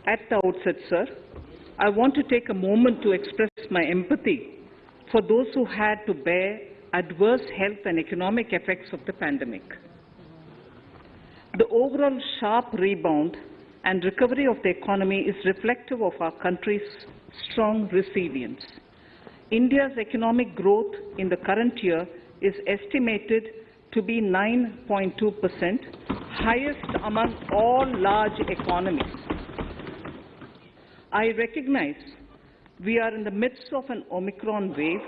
At the outset, sir, I want to take a moment to express my empathy for those who had to bear adverse health and economic effects of the pandemic. The overall sharp rebound and recovery of the economy is reflective of our country's strong resilience. India's economic growth in the current year is estimated to be 9.2%, highest among all large economies. I recognize we are in the midst of an Omicron wave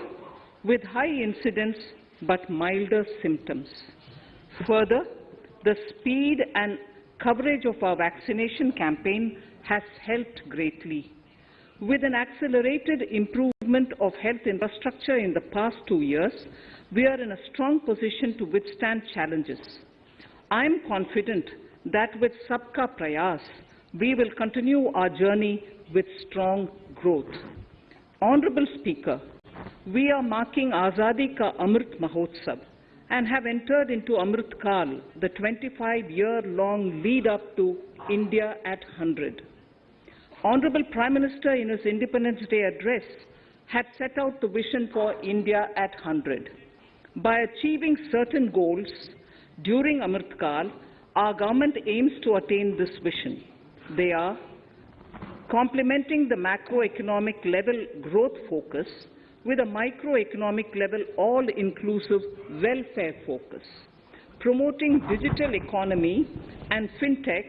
with high incidence but milder symptoms. Further, the speed and coverage of our vaccination campaign has helped greatly. With an accelerated improvement of health infrastructure in the past 2 years, we are in a strong position to withstand challenges. I am confident that with Sabka Prayas, we will continue our journey with strong growth. Honorable Speaker, we are marking Azadi Ka Amrit Mahotsav and have entered into Amrit Kal, the 25-year-long lead-up to India at 100. Honorable Prime Minister, in his Independence Day address, had set out the vision for India at 100. By achieving certain goals during Amrit Kal, our government aims to attain this vision. They are complementing the macroeconomic level growth focus with a microeconomic level all-inclusive welfare focus, promoting digital economy and fintech,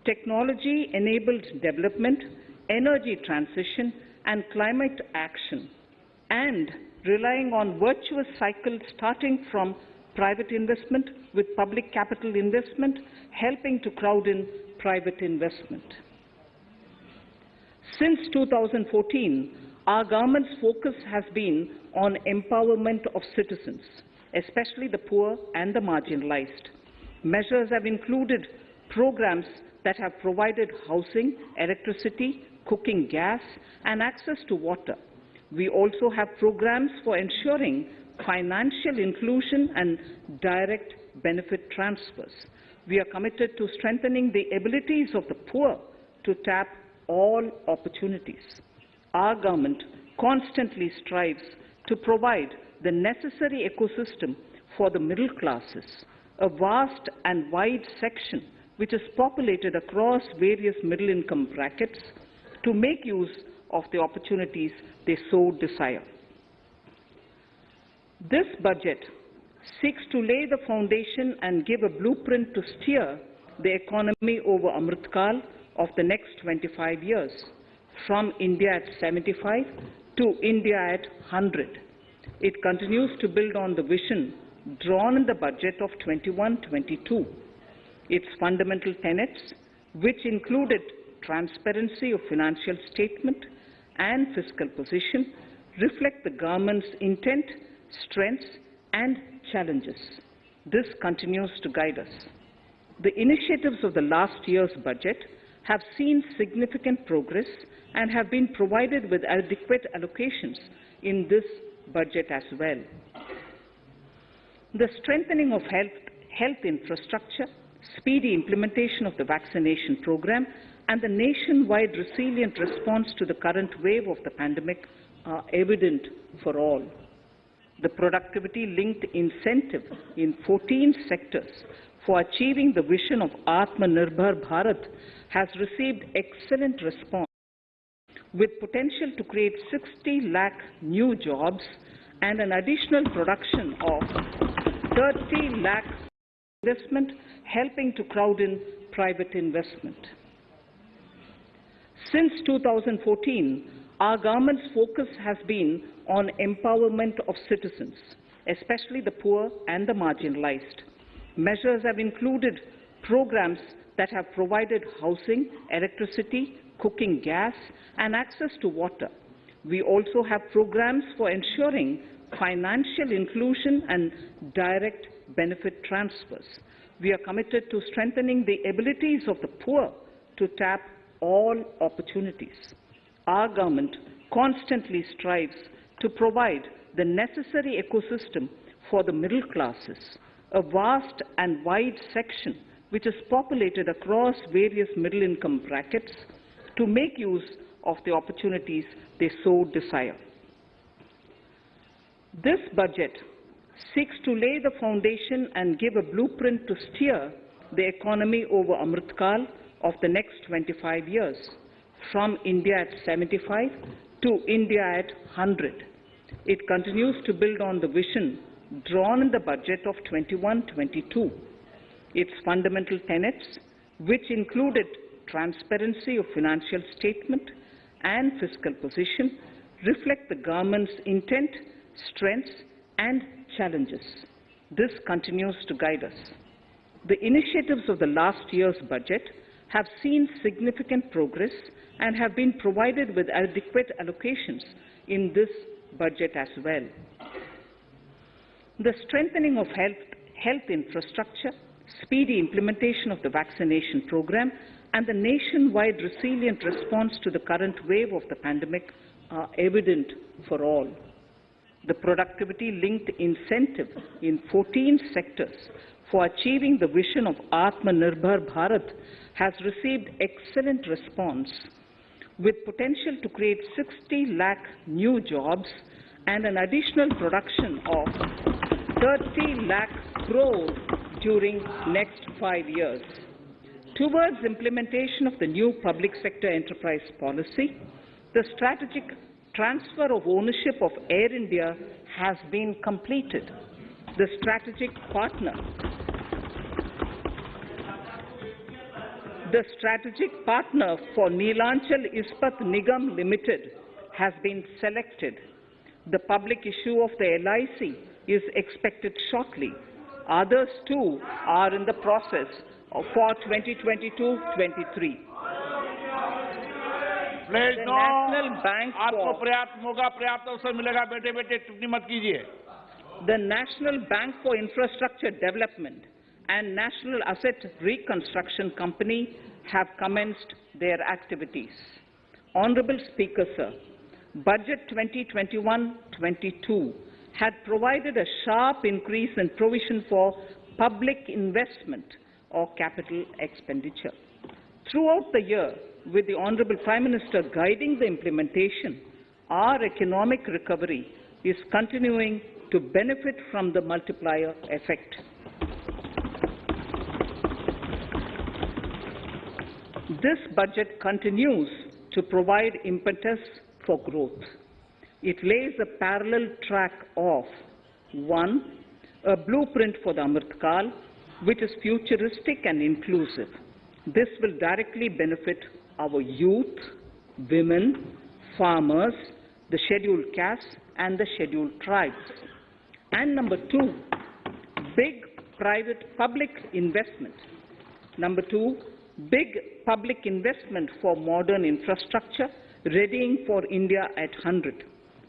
technology-enabled development, energy transition, and climate action, and relying on virtuous cycles starting from private investment with public capital investment, helping to crowd in private investment. Since 2014, our government's focus has been on empowerment of citizens, especially the poor and the marginalized. Measures have included programs that have provided housing, electricity, cooking gas, and access to water. We also have programs for ensuring financial inclusion and direct benefit transfers. We are committed to strengthening the abilities of the poor to tap all opportunities. Our government constantly strives to provide the necessary ecosystem for the middle classes, a vast and wide section which is populated across various middle-income brackets, to make use of the opportunities they so desire. This budget seeks to lay the foundation and give a blueprint to steer the economy over Amrit Kal of the next 25 years, from India at 75 to India at 100. It continues to build on the vision drawn in the budget of 21-22. Its fundamental tenets, which included transparency of financial statement and fiscal position, reflect the government's intent, strengths, and challenges. This continues to guide us. The initiatives of the last year's budget have seen significant progress and have been provided with adequate allocations in this budget as well. The strengthening of health infrastructure, speedy implementation of the vaccination program, and the nationwide resilient response to the current wave of the pandemic are evident for all. The productivity-linked incentive in 14 sectors for achieving the vision of Atmanirbhar Bharat has received excellent response, with potential to create 60 lakh new jobs and an additional production of 30 lakh investment, helping to crowd in private investment. Since 2014, our government's focus has been on empowerment of citizens, especially the poor and the marginalized. Measures have included programs that have provided housing, electricity, cooking gas, and access to water. We also have programs for ensuring financial inclusion and direct benefit transfers. We are committed to strengthening the abilities of the poor to tap all opportunities. Our government constantly strives to provide the necessary ecosystem for the middle classes, a vast and wide section which is populated across various middle-income brackets, to make use of the opportunities they so desire. This budget seeks to lay the foundation and give a blueprint to steer the economy over Amritkal of the next 25 years, from India at 75 to India at 100. It continues to build on the vision drawn in the budget of 21-22. Its fundamental tenets, which included transparency of financial statement and fiscal position, reflect the government's intent, strengths and challenges. This continues to guide us. The initiatives of the last year's budget have seen significant progress and have been provided with adequate allocations in this budget as well. The strengthening of health infrastructure, speedy implementation of the vaccination program, and the nationwide resilient response to the current wave of the pandemic are evident for all. The productivity-linked incentive in 14 sectors for achieving the vision of Atmanirbhar Bharat has received excellent response, with potential to create 60 lakh new jobs and an additional production of 30 lakh crores during next 5 years. Towards implementation of the new public sector enterprise policy, the strategic transfer of ownership of Air India has been completed. The strategic partner for Neelanchal Ispat Nigam Limited has been selected. The public issue of the LIC is expected shortly. Others too are in the process for 2022-23. Please know, National Bank आपको पर्याप्त मौका, पर्याप्त अवसर मिलेगा, बेटे बेटे टिप्पणी मत कीजिए. The National Bank for Infrastructure Development and National Asset Reconstruction Company have commenced their activities. Honourable Speaker, Sir, Budget 2021-22 had provided a sharp increase in provision for public investment or capital expenditure. Throughout the year, with the Honourable Prime Minister guiding the implementation, our economic recovery is continuing to benefit from the multiplier effect. This budget continues to provide impetus for growth. It lays a parallel track of 1. A blueprint for the Amritkal, which is futuristic and inclusive. This will directly benefit our youth, women, farmers, the scheduled castes and the scheduled tribes. And number 2, big public investment. Number 2, big public investment for modern infrastructure, readying for India at 100.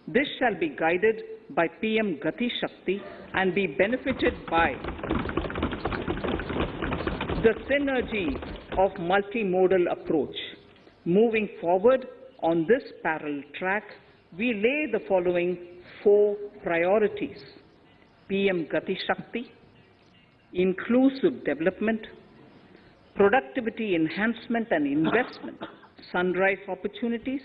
This shall be guided by PM Gati Shakti and be benefited by the synergy of multimodal approach. Moving forward on this parallel track, we lay the following 4 priorities: PM Gati Shakti, inclusive development, productivity enhancement and investment, sunrise opportunities,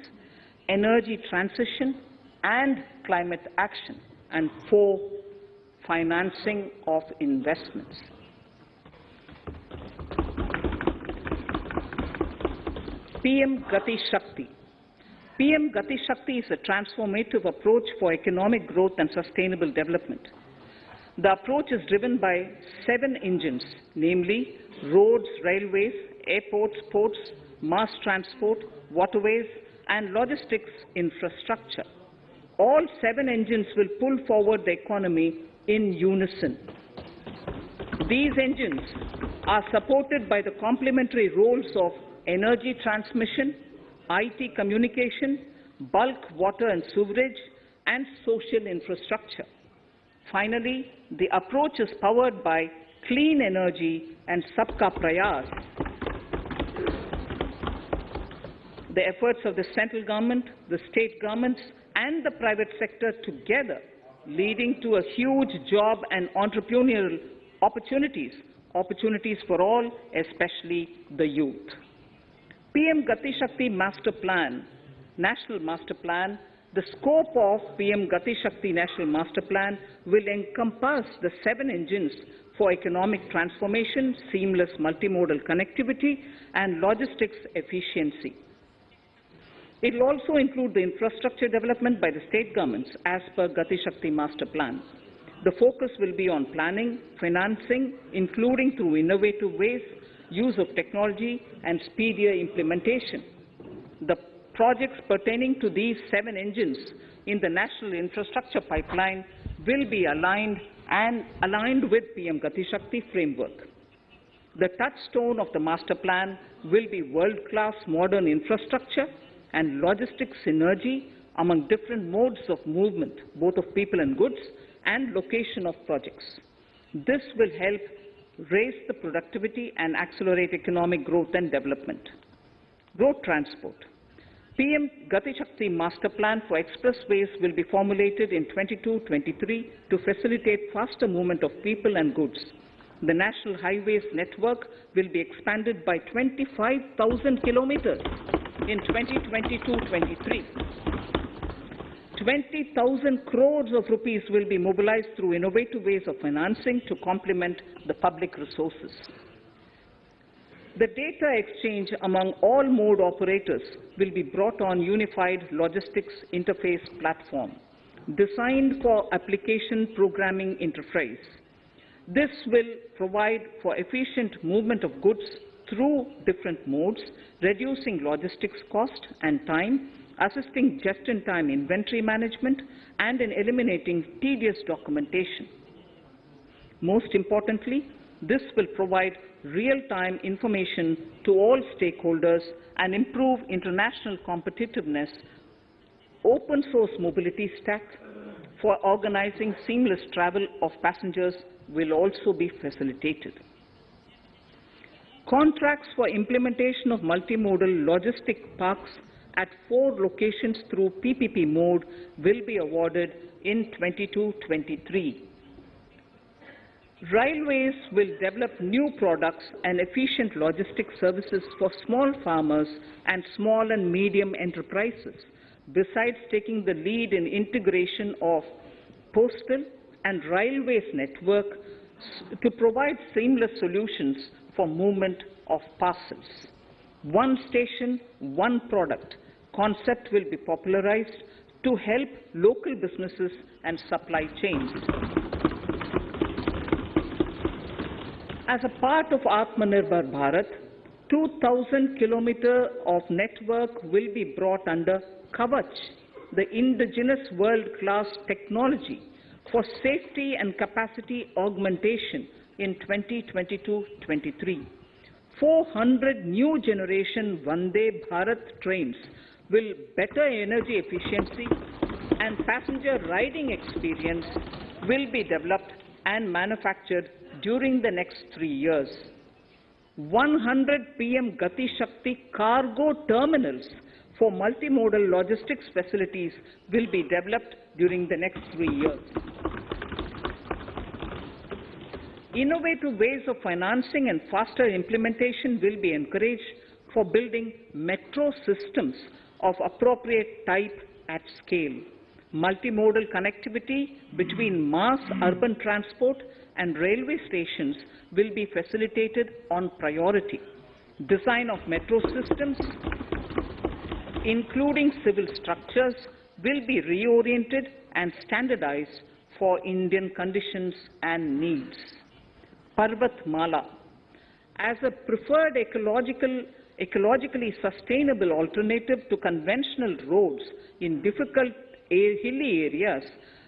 energy transition and climate action, and 4, financing of investments. PM Gati Shakti. PM Gati Shakti is a transformative approach for economic growth and sustainable development. The approach is driven by 7 engines, namely roads, railways, airports, ports, mass transport, waterways, and logistics infrastructure. All 7 engines will pull forward the economy in unison. These engines are supported by the complementary roles of energy transmission, IT communication, bulk water and sewerage, and social infrastructure. Finally, the approach is powered by clean energy and Sabka Prayas. The efforts of the central government, the state governments, and the private sector together, leading to a huge job and entrepreneurial opportunities for all, especially the youth. PM Gati Shakti Master Plan, National Master Plan. The scope of PM Gati Shakti National Master Plan will encompass the 7 engines for economic transformation, seamless multimodal connectivity, and logistics efficiency. It will also include the infrastructure development by the state governments as per Gati Shakti Master Plan. The focus will be on planning, financing, including through innovative ways, use of technology, and speedier implementation. The projects pertaining to these 7 engines in the national infrastructure pipeline will be aligned with PM Gati Shakti framework. The touchstone of the master plan will be world-class modern infrastructure and logistics synergy among different modes of movement, both of people and goods, and location of projects. This will help raise the productivity and accelerate economic growth and development. Road transport. PM Gati Shakti Master Plan for expressways will be formulated in 22-23 to facilitate faster movement of people and goods. The national highways network will be expanded by 25,000 kilometers in 2022-23. 20,000 crores of rupees will be mobilized through innovative ways of financing to complement the public resources. The data exchange among all mode operators will be brought on unified logistics interface platform, designed for application programming interface. This will provide for efficient movement of goods through different modes, reducing logistics cost and time, assisting just-in-time inventory management, and in eliminating tedious documentation. Most importantly, this will provide real-time information to all stakeholders and improve international competitiveness. Open source mobility stack for organizing seamless travel of passengers will also be facilitated. Contracts for implementation of multimodal logistic parks at 4 locations through PPP mode will be awarded in 22-23. Railways will develop new products and efficient logistics services for small farmers and small and medium enterprises, besides taking the lead in integration of postal and railways network to provide seamless solutions for movement of parcels. One station, one product concept will be popularized to help local businesses and supply chains. As a part of Atmanirbhar Bharat, 2,000 kilometers of network will be brought under Kavach, the indigenous world-class technology for safety and capacity augmentation in 2022-23. 400 new generation Vande Bharat trains will better energy efficiency and passenger riding experience will be developed and manufactured during the next 3 years. 100 PM Gati Shakti cargo terminals for multimodal logistics facilities will be developed during the next 3 years. Innovative ways of financing and faster implementation will be encouraged for building metro systems of appropriate type at scale. Multimodal connectivity between mass urban transport and railway stations will be facilitated on priority. Design of metro systems, including civil structures, will be reoriented and standardized for Indian conditions and needs. Parvat Mala. As a preferred ecologically sustainable alternative to conventional roads in difficult hilly areas,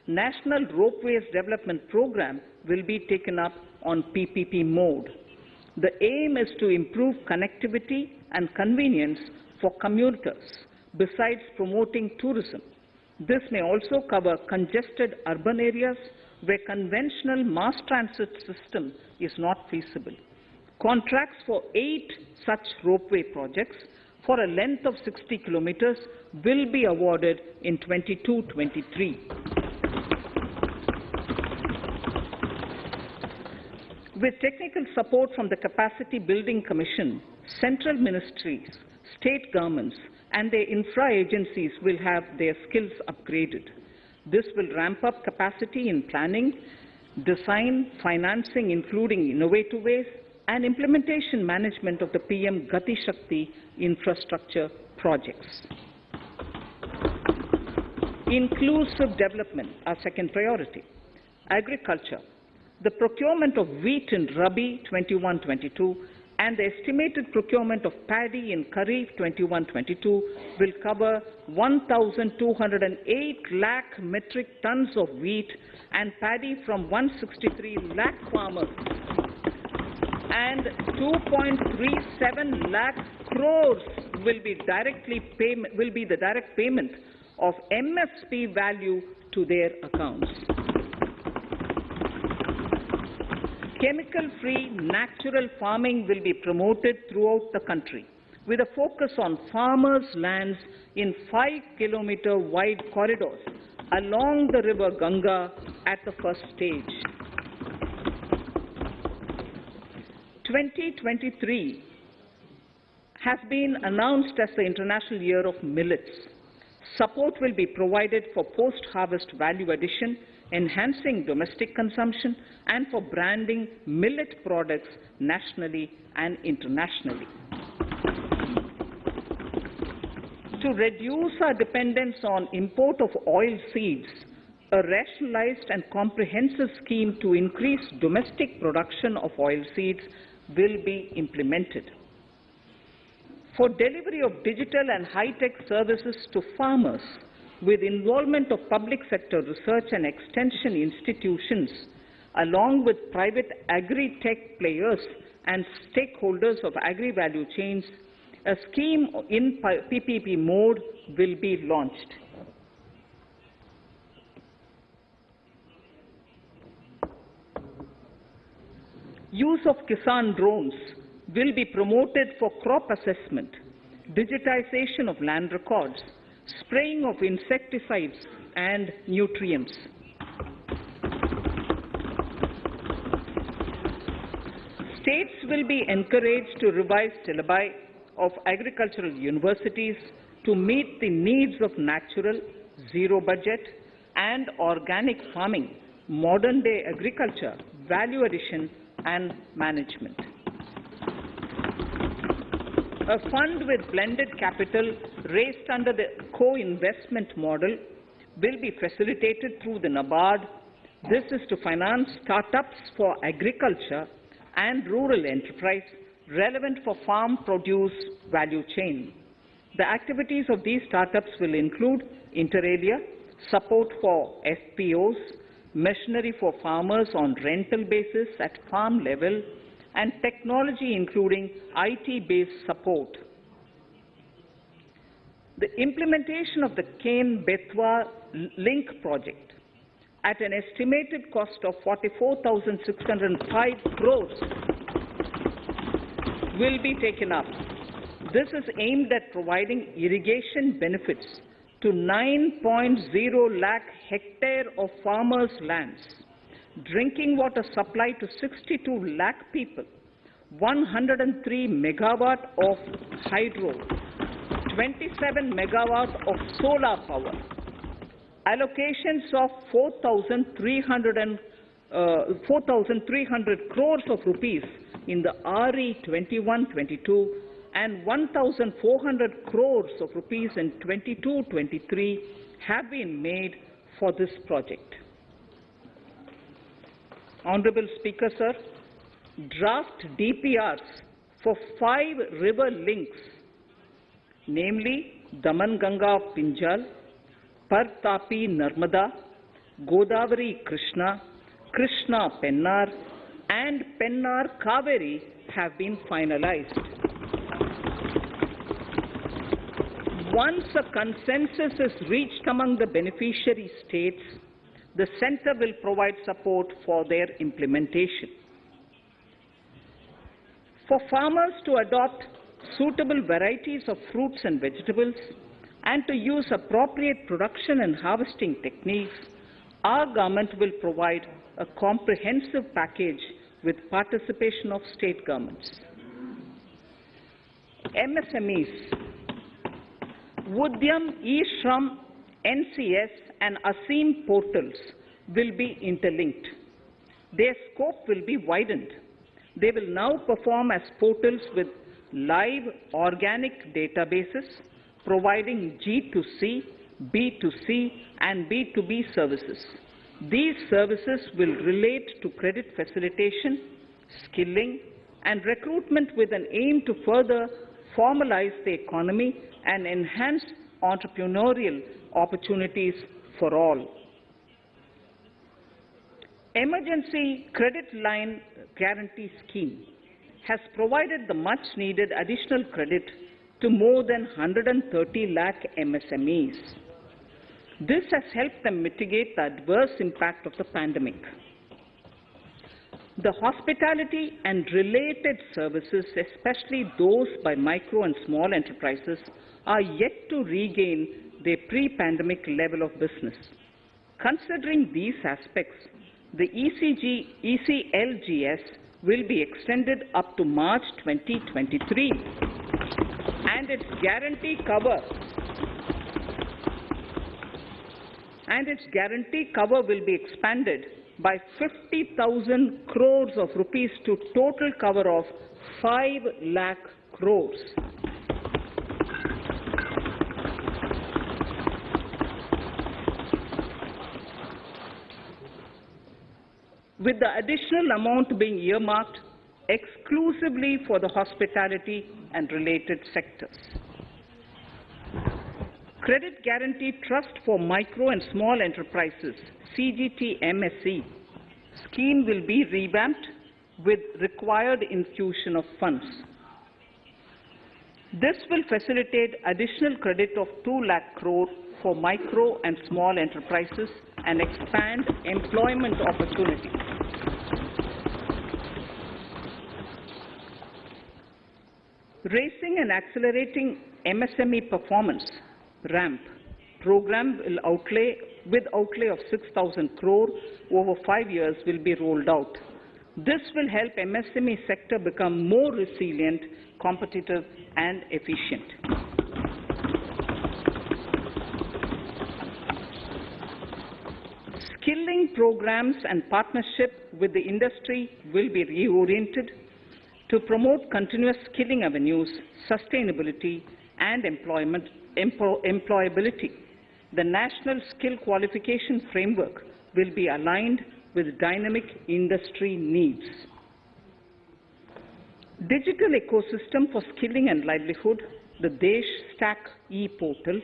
National Ropeways Development Program will be taken up on PPP mode. The aim is to improve connectivity and convenience for commuters, besides promoting tourism. This may also cover congested urban areas where conventional mass transit system is not feasible. Contracts for 8 such ropeway projects for a length of 60 kilometers will be awarded in 22-23. With technical support from the Capacity Building Commission, central ministries state governments and their infra agencies will have their skills upgraded. This will ramp up capacity in planning, design, financing, including innovative ways, and implementation management of the PM Gati Shakti infrastructure projects. Inclusive development, our second priority. Agriculture. The procurement of wheat in Rabi 21-22 and the estimated procurement of paddy in Kharif 21-22 will cover 1,208 lakh metric tons of wheat and paddy from 163 lakh farmers, and 2.37 lakh crores will be the direct payment of MSP value to their accounts. Chemical-free natural farming will be promoted throughout the country, with a focus on farmers' lands in 5-kilometer wide corridors along the river Ganga at the first stage. 2023 has been announced as the International Year of Millets. Support will be provided for post-harvest value addition, enhancing domestic consumption, and for branding millet products nationally and internationally. To reduce our dependence on import of oil seeds, a rationalized and comprehensive scheme to increase domestic production of oil seeds will be implemented. For delivery of digital and high-tech services to farmers, with involvement of public sector research and extension institutions, along with private agri-tech players and stakeholders of agri-value chains, a scheme in PPP mode will be launched. Use of Kisan drones will be promoted for crop assessment, digitization of land records, spraying of insecticides and nutrients. States will be encouraged to revise syllabi of agricultural universities to meet the needs of natural, zero budget, and organic farming, modern-day agriculture, value addition, and management. A fund with blended capital raised under the co-investment model will be facilitated through the NABARD. This is to finance startups for agriculture and rural enterprise relevant for farm produce value chain. The activities of these startups will include inter alia, support for FPOs, machinery for farmers on rental basis at farm level, and technology including IT-based support. The implementation of the Ken-Betwa link project at an estimated cost of 44,605 crores will be taken up. This is aimed at providing irrigation benefits to 9.0 lakh hectare of farmers' lands, drinking water supply to 62 lakh people, 103 megawatt of hydro, 27 megawatt of solar power, allocations of 4,300 crores of rupees in the RE 21-22 and 1,400 crores of rupees in 22-23 have been made for this project. Honorable Speaker, sir, draft DPRs for 5 river links, namely Daman Ganga Pinjal, Par Tapi Nirmala, Godavari Krishna, Krishna Pennar, and Pennar Kaveri have been finalized. Once a consensus is reached among the beneficiary states, the Centre will provide support for their implementation. For farmers to adopt suitable varieties of fruits and vegetables and to use appropriate production and harvesting techniques, our government will provide a comprehensive package with participation of state governments. MSMEs, Udyam, eShram, NCS and ASEEM portals will be interlinked. Their scope will be widened. They will now perform as portals with live organic databases, providing G2C, B2C and B2B services. These services will relate to credit facilitation, skilling and recruitment with an aim to further formalize the economy and enhance entrepreneurial opportunities for all. Emergency Credit Line Guarantee Scheme has provided the much-needed additional credit to more than 130 lakh MSMEs. This has helped them mitigate the adverse impact of the pandemic. The hospitality and related services, especially those by micro and small enterprises, are yet to regain their pre-pandemic level of business. Considering these aspects, the ECLGS will be extended up to March 2023, and its guarantee cover will be expanded by 50,000 crores of rupees to total cover of 5 lakh crores. With the additional amount being earmarked exclusively for the hospitality and related sectors. Credit Guarantee Trust for Micro and Small Enterprises, CGT-MSE, scheme will be revamped with required infusion of funds. This will facilitate additional credit of 2 lakh crore for micro and small enterprises and expand employment opportunities. Raising and Accelerating MSME Performance, RAMP, program will outlay of 6,000 crore over 5 years will be rolled out. This will help MSME sector become more resilient, competitive and efficient. Skilling programs and partnership with the industry will be reoriented to promote continuous skilling avenues, sustainability and employability. The National Skill Qualification Framework will be aligned with dynamic industry needs. Digital ecosystem for skilling and livelihood, the Desh Stack e-portal,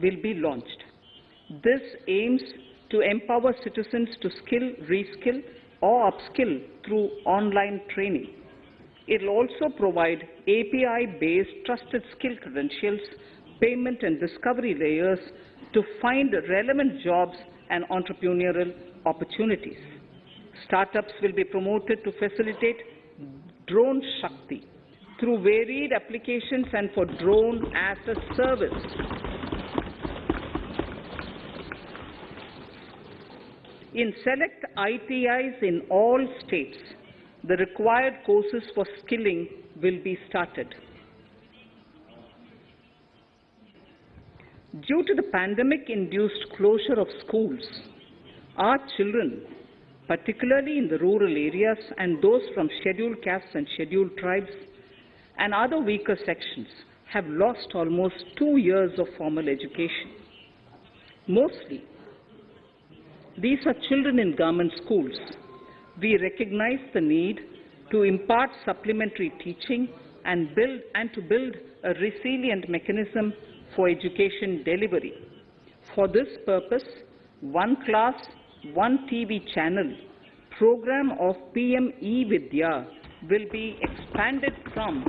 will be launched. This aims to empower citizens to skill, reskill or upskill through online training. It will also provide API-based trusted skill credentials, payment and discovery layers to find relevant jobs and entrepreneurial opportunities. Startups will be promoted to facilitate Drone Shakti through varied applications and for drone as a service. In select ITIs in all states, the required courses for skilling will be started. Due to the pandemic-induced closure of schools, our children, particularly in the rural areas and those from scheduled castes and scheduled tribes and other weaker sections, have lost almost 2 years of formal education. Mostly, these are children in government schools. We recognize the need to impart supplementary teaching and to build a resilient mechanism for education delivery. For this purpose, One Class, One TV channel program of PM E-Vidya will be expanded from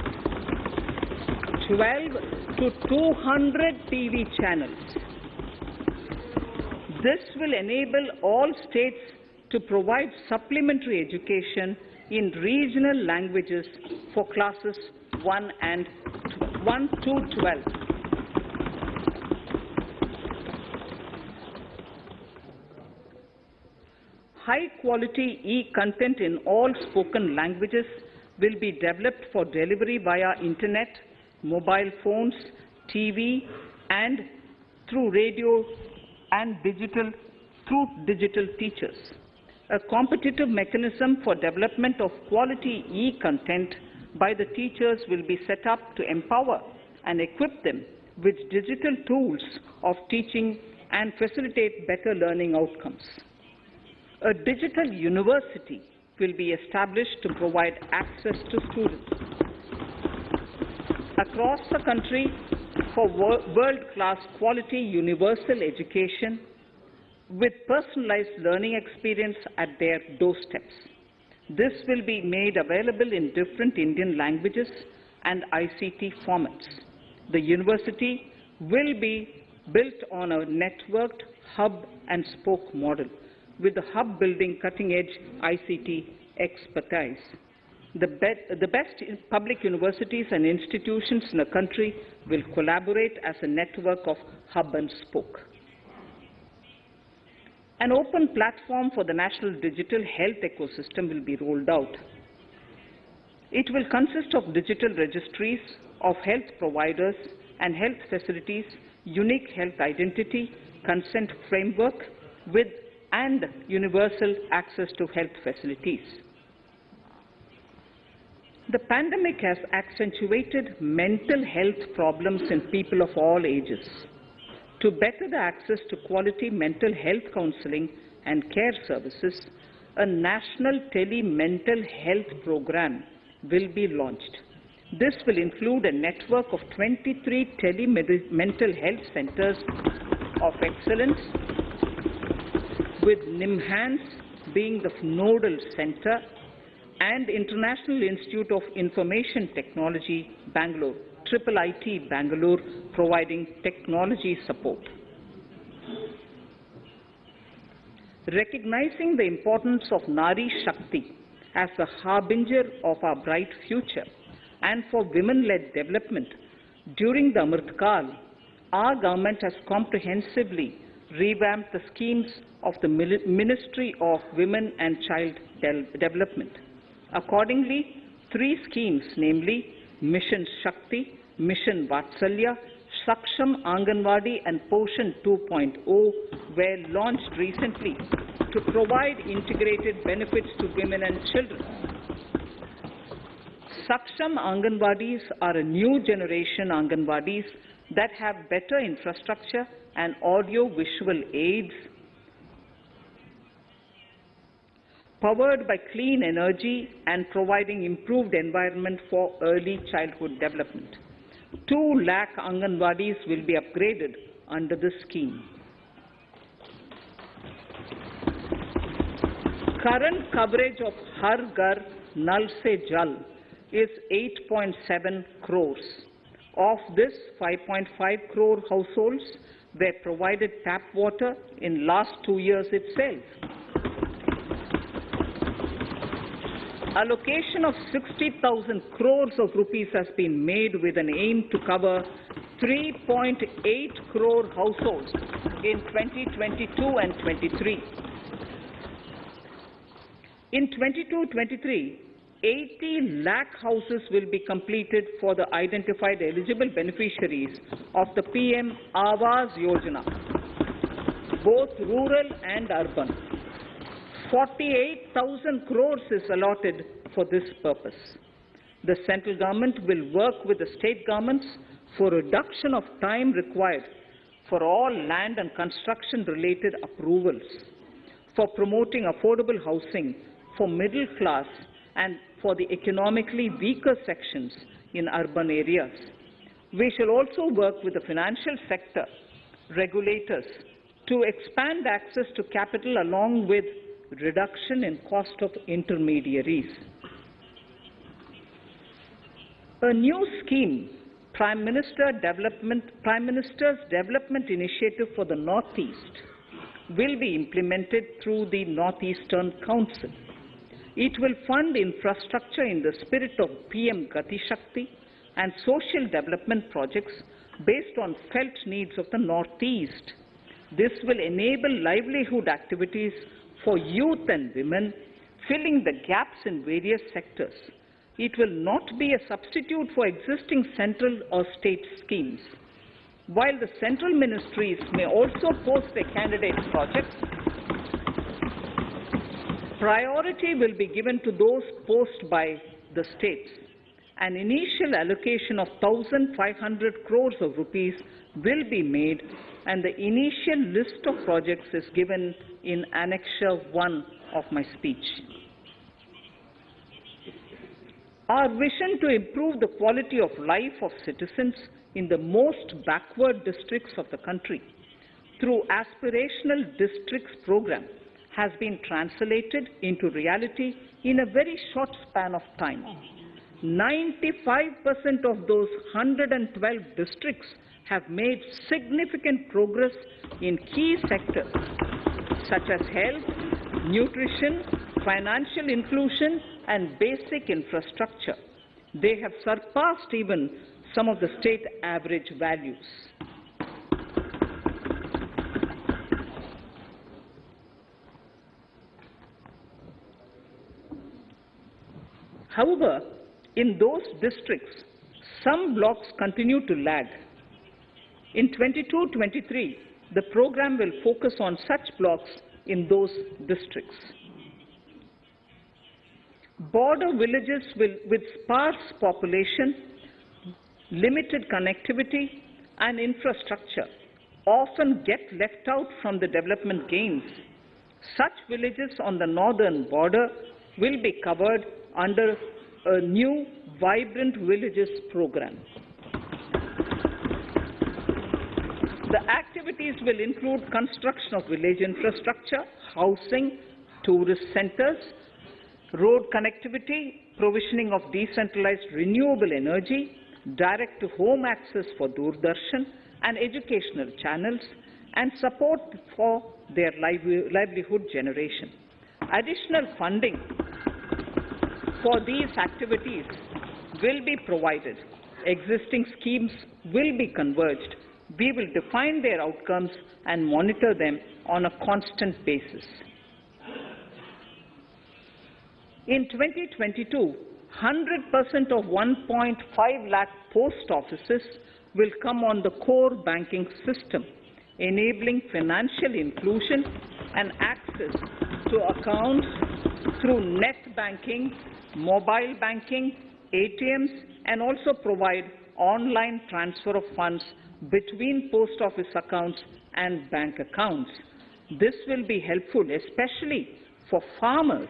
12 to 200 TV channels. This will enable all states to provide supplementary education in regional languages for classes 1 to 12. High-quality e-content in all spoken languages will be developed for delivery via internet mobile phones, TV, and through radio and through digital teachers. A competitive mechanism for development of quality e-content by the teachers will be set up to empower and equip them with digital tools of teaching and facilitate better learning outcomes. A digital university will be established to provide access to students across the country for world-class quality universal education with personalized learning experience at their doorsteps. This will be made available in different Indian languages and ICT formats. The university will be built on a networked hub and spoke model, with the hub building cutting-edge ICT expertise. The best public universities and institutions in the country will collaborate as a network of hub and spoke. An open platform for the national digital health ecosystem will be rolled out. It will consist of digital registries of health providers and health facilities, unique health identity, consent framework, and universal access to health facilities. The pandemic has accentuated mental health problems in people of all ages. To better the access to quality mental health counseling and care services, a national tele-mental health program will be launched. This will include a network of 23 tele-mental health centers of excellence, with NIMHANS being the nodal center, and International Institute of Information Technology, Bangalore, IIIT Bangalore, providing technology support. Recognizing the importance of Nari Shakti as the harbinger of our bright future and for women-led development, during the Amrit Kal, our government has comprehensively revamped the schemes of the Ministry of Women and Child Development. Accordingly, 3 schemes, namely Mission Shakti, Mission Vatsalya, Saksham Anganwadi and Poshan 2.0 were launched recently to provide integrated benefits to women and children. Saksham Anganwadis are a new generation Anganwadis that have better infrastructure and audio-visual aids, powered by clean energy and providing improved environment for early childhood development. 2 lakh Anganwadis will be upgraded under this scheme. Current coverage of Har Ghar Nal Se Jal is 8.7 crores. Of this, 5.5 crore households were provided tap water in last 2 years itself. Allocation of 60,000 crores of rupees has been made with an aim to cover 3.8 crore households in 2022 and 23. In 22-23, 80 lakh houses will be completed for the identified eligible beneficiaries of the PM Awas Yojana, both rural and urban. 48,000 crores is allotted for this purpose. The central government will work with the state governments for reduction of time required for all land and construction-related approvals, for promoting affordable housing for middle class and for the economically weaker sections in urban areas. We shall also work with the financial sector regulators to expand access to capital along with reduction in cost of intermediaries. A new scheme, Prime Minister's Development Initiative for the Northeast, will be implemented through the Northeastern Council. It will fund infrastructure in the spirit of PM Gati Shakti and social development projects based on felt needs of the Northeast. This will enable livelihood activities for youth and women, filling the gaps in various sectors. It will not be a substitute for existing central or state schemes. While the central ministries may also post their candidate projects, priority will be given to those posted by the states. An initial allocation of 1,500 crores of rupees will be made, and the initial list of projects is given in Annexure 1 of my speech. Our vision to improve the quality of life of citizens in the most backward districts of the country through Aspirational Districts program has been translated into reality in a very short span of time. 95% of those 112 districts have made significant progress in key sectors such as health, nutrition, financial inclusion, and basic infrastructure. They have surpassed even some of the state average values. However, in those districts, some blocks continue to lag. In 22-23, the program will focus on such blocks in those districts. Border villages with sparse population, limited connectivity, and infrastructure often get left out from the development gains. Such villages on the northern border will be covered under a new Vibrant Villages program. The activities will include construction of village infrastructure, housing, tourist centers, road connectivity, provisioning of decentralized renewable energy, direct-to-home access for Doordarshan and educational channels, and support for their livelihood generation. Additional funding for these activities will be provided. Existing schemes will be converged. We will define their outcomes and monitor them on a constant basis. In 2022, 100% of 1.5 lakh post offices will come on the core banking system, enabling financial inclusion and access to accounts through net banking, mobile banking, ATMs, and also provide online transfer of funds between post office accounts and bank accounts. This will be helpful especially for farmers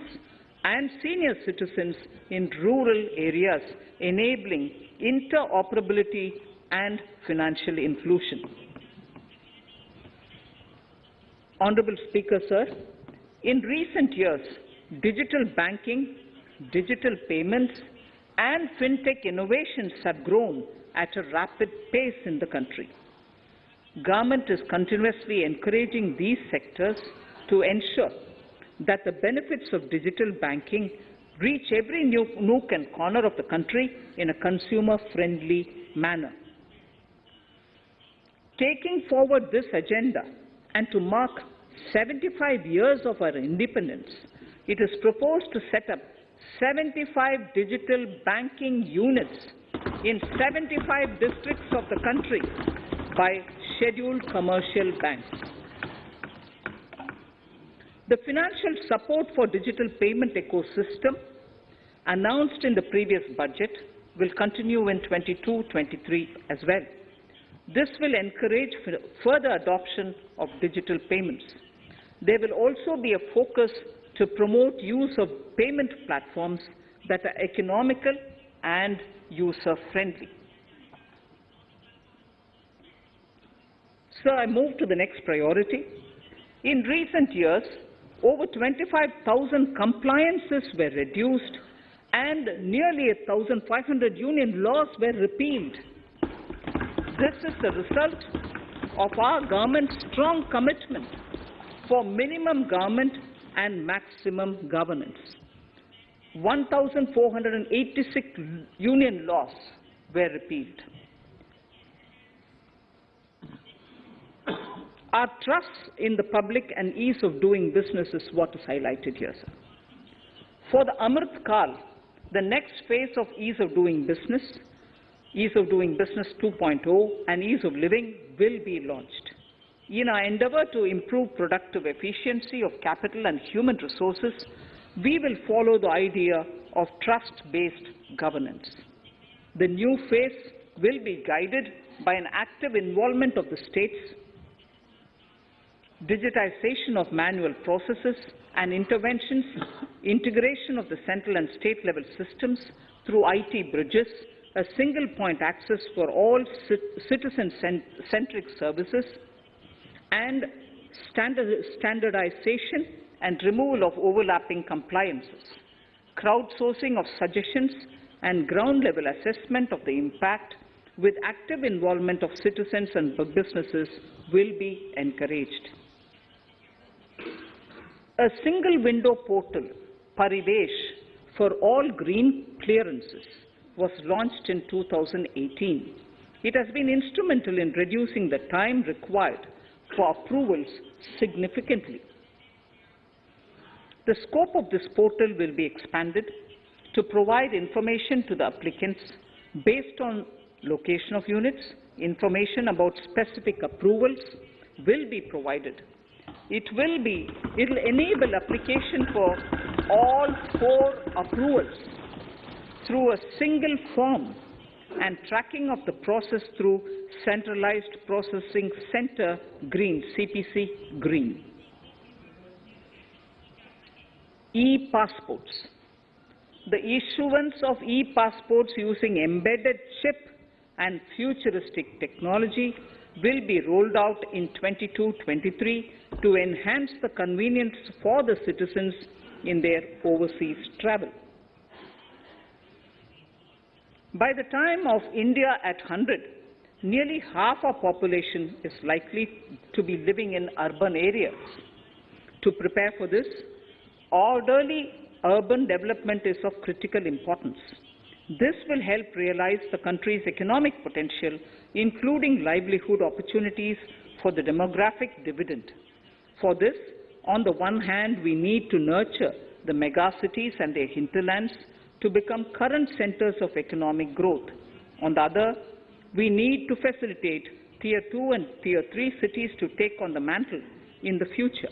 and senior citizens in rural areas, enabling interoperability and financial inclusion. Honorable Speaker, sir, in recent years, digital banking, digital payments, and fintech innovations have grown at a rapid pace in the country. Government is continuously encouraging these sectors to ensure that the benefits of digital banking reach every nook and corner of the country in a consumer-friendly manner. Taking forward this agenda and to mark 75 years of our independence, it is proposed to set up 75 digital banking units in 75 districts of the country by scheduled commercial banks. The financial support for digital payment ecosystem announced in the previous budget will continue in 22-23 as well. This will encourage further adoption of digital payments. There will also be a focus to promote use of payment platforms that are economical and user-friendly. So I move to the next priority. In recent years, over 25,000 compliances were reduced and nearly 1,500 union laws were repealed. This is the result of our government's strong commitment for minimum government and maximum governance. 1,486 union laws were repealed. Our trust in the public and ease of doing business is what is highlighted here, sir. For the Amrit Kal, The next phase of Ease of Doing Business 2.0 and Ease of Living will be launched. In our endeavor to improve productive efficiency of capital and human resources, we will follow the idea of trust-based governance. The new phase will be guided by an active involvement of the states, digitization of manual processes and interventions, integration of the central and state level systems through IT bridges, a single point access for all citizen-centric services, and standardization and removal of overlapping compliances. Crowdsourcing of suggestions and ground-level assessment of the impact with active involvement of citizens and businesses will be encouraged. A single window portal, Parivesh, for all green clearances was launched in 2018. It has been instrumental in reducing the time required for approvals significantly. The scope of this portal will be expanded to provide information to the applicants based on location of units. Information about specific approvals will be provided. It will enable application for all 4 approvals through a single form and tracking of the process through Centralized Processing Center Green, CPC Green. E-passports. The issuance of e-passports using embedded chip and futuristic technology will be rolled out in 22-23 to enhance the convenience for the citizens in their overseas travel. By the time of India at 100, nearly half our population is likely to be living in urban areas. To prepare for this, orderly urban development is of critical importance. This will help realize the country's economic potential, including livelihood opportunities for the demographic dividend. For this, on the one hand, we need to nurture the megacities and their hinterlands to become current centers of economic growth. On the other, we need to facilitate Tier 2 and Tier 3 cities to take on the mantle in the future.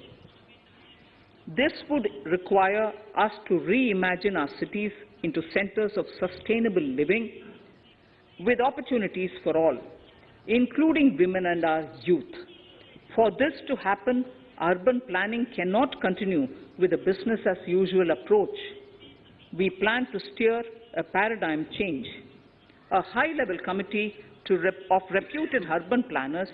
This would require us to reimagine our cities into centers of sustainable living with opportunities for all, including women and our youth. For this to happen, urban planning cannot continue with a business-as-usual approach. We plan to steer a paradigm change. A high-level committee of reputed urban planners,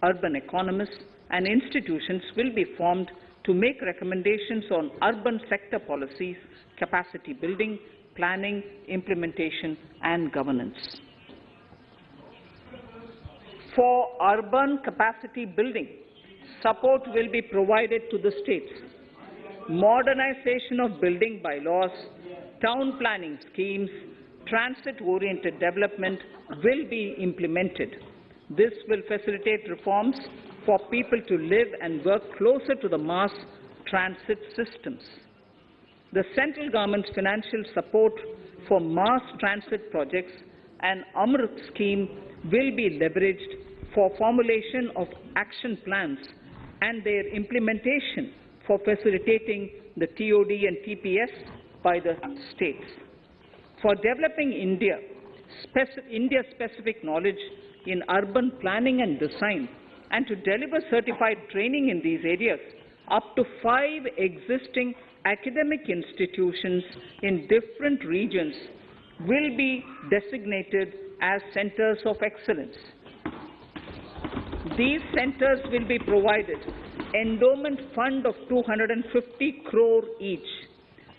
urban economists, and institutions will be formed to make recommendations on urban sector policies, capacity building, planning, implementation, and governance. For urban capacity building, support will be provided to the states. Modernization of building bylaws, town planning schemes, transit-oriented development will be implemented. This will facilitate reforms for people to live and work closer to the mass transit systems. The central government's financial support for mass transit projects and Amrit scheme will be leveraged for formulation of action plans and their implementation for facilitating the TOD and TPS by the states. For developing India-specific knowledge in urban planning and design, and to deliver certified training in these areas, up to 5 existing academic institutions in different regions will be designated as centers of excellence. These centers will be provided endowment fund of 250 crore each.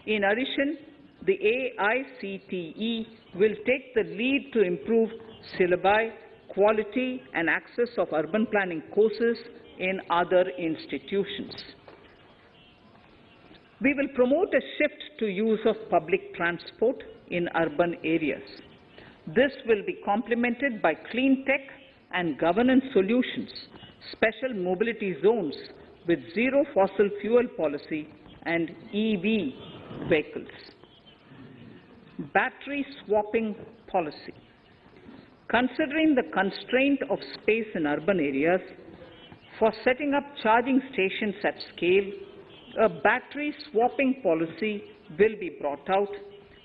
In addition, the AICTE will take the lead to improve syllabi, quality and access of urban planning courses in other institutions. We will promote a shift to use of public transport in urban areas. This will be complemented by clean tech and governance solutions, special mobility zones with zero fossil fuel policy and EV vehicles. battery swapping policy. Considering the constraint of space in urban areas, for setting up charging stations at scale, a battery swapping policy will be brought out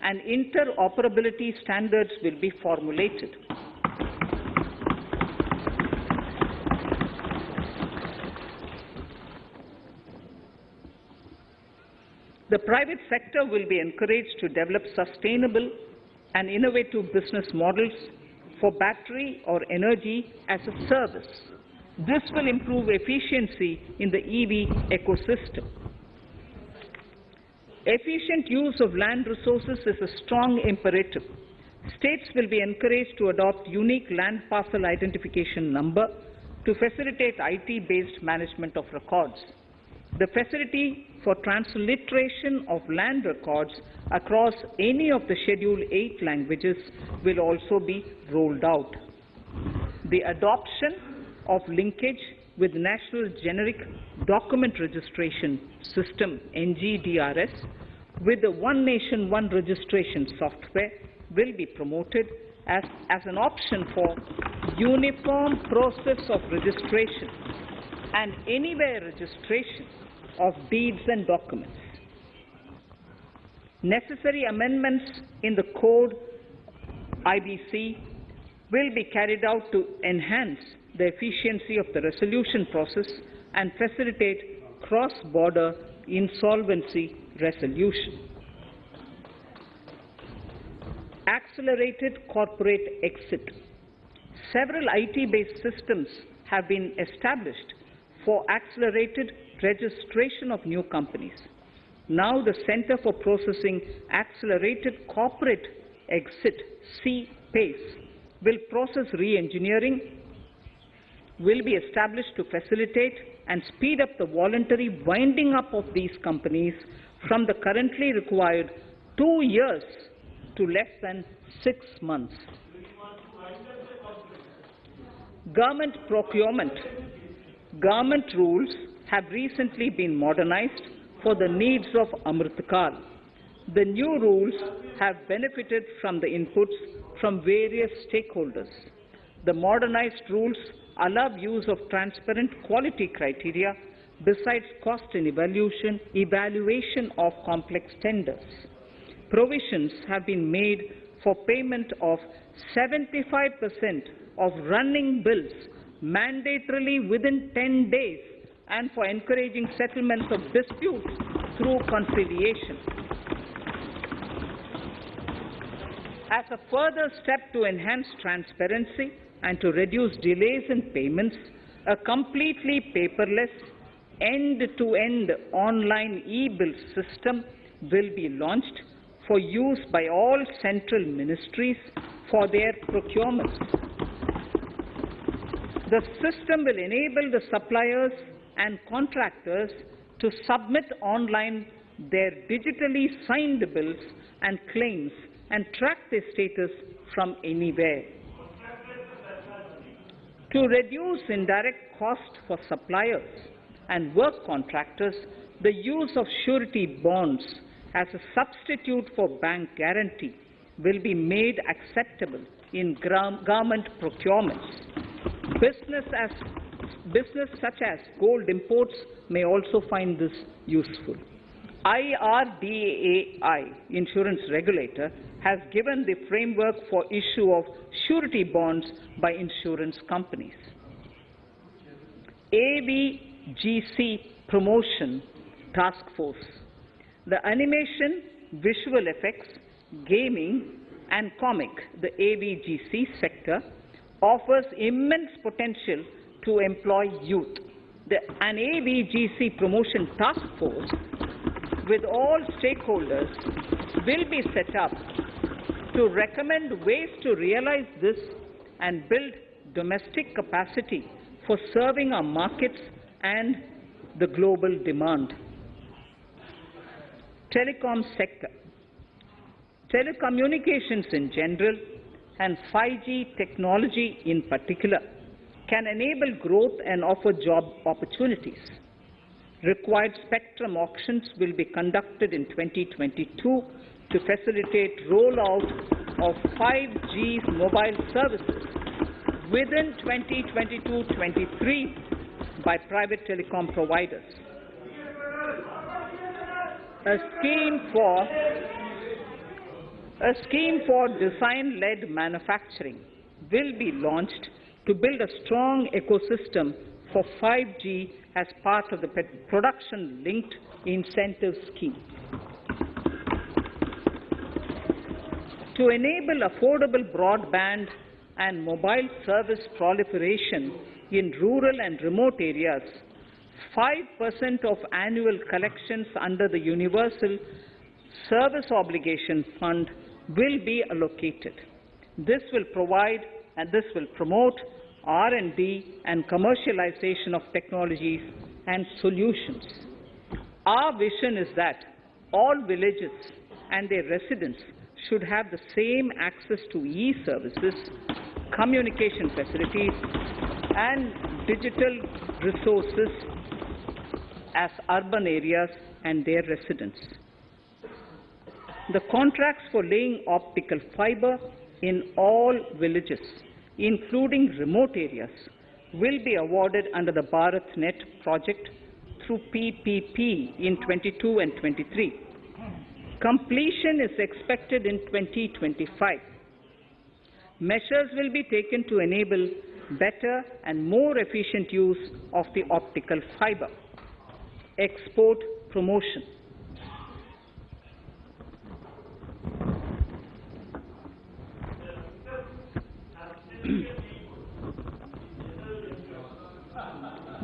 and interoperability standards will be formulated. The private sector will be encouraged to develop sustainable and innovative business models for battery or energy as a service. This will improve efficiency in the EV ecosystem. Efficient use of land resources is a strong imperative. States will be encouraged to adopt unique land parcel identification number to facilitate IT-based management of records. The facility for transliteration of land records across any of the Schedule 8 languages will also be rolled out. The adoption of linkage with National Generic Document Registration System (NGDRS) with the One Nation, One Registration software will be promoted as an option for uniform process of registration and anywhere registration of deeds and documents. Necessary amendments in the code IBC will be carried out to enhance the efficiency of the resolution process and facilitate cross-border insolvency resolution. Accelerated corporate exit. Several IT-based systems have been established for accelerated registration of new companies. Now the Center for Processing Accelerated Corporate Exit, CPACE, will process re-engineering, will be established to facilitate and speed up the voluntary winding up of these companies from the currently required 2 years to less than 6 months. Government procurement. Government rules have recently been modernized for the needs of Amrit Kal. The new rules have benefited from the inputs from various stakeholders. The modernized rules allow use of transparent quality criteria besides cost and evaluation of complex tenders. Provisions have been made for payment of 75% of running bills mandatorily within 10 days and for encouraging settlements of disputes through conciliation. As a further step to enhance transparency and to reduce delays in payments, a completely paperless, end-to-end online e-bill system will be launched for use by all central ministries for their procurements. The system will enable the suppliers and contractors to submit online their digitally signed bills and claims and track their status from anywhere. To reduce indirect cost for suppliers and work contractors, the use of surety bonds as a substitute for bank guarantee will be made acceptable in government procurements. Business such as gold imports may also find this useful. IRDAI, insurance regulator, has given the framework for issue of surety bonds by insurance companies. AVGC Promotion Task Force. The animation, visual effects, gaming and comic, the AVGC sector, offers immense potential to employ youth. An AVGC Promotion Task Force with all stakeholders will be set up to recommend ways to realize this and build domestic capacity for serving our markets and the global demand. Telecom sector. Telecommunications in general and 5G technology in particular can enable growth and offer job opportunities. Required spectrum auctions will be conducted in 2022 to facilitate rollout of 5G mobile services within 2022-23 by private telecom providers. A scheme for design-led manufacturing will be launched to build a strong ecosystem for 5G as part of the production-linked incentive scheme. To enable affordable broadband and mobile service proliferation in rural and remote areas, 5% of annual collections under the Universal Service Obligation Fund will be allocated. This will provide and this will promote R&D and commercialization of technologies and solutions. Our vision is that all villages and their residents should have the same access to e-services, communication facilities, and digital resources as urban areas and their residents. The contracts for laying optical fiber in all villages, including remote areas, will be awarded under the BharatNet project through PPP in 22 and 23. Completion is expected in 2025. Measures will be taken to enable better and more efficient use of the optical fiber. Export promotion.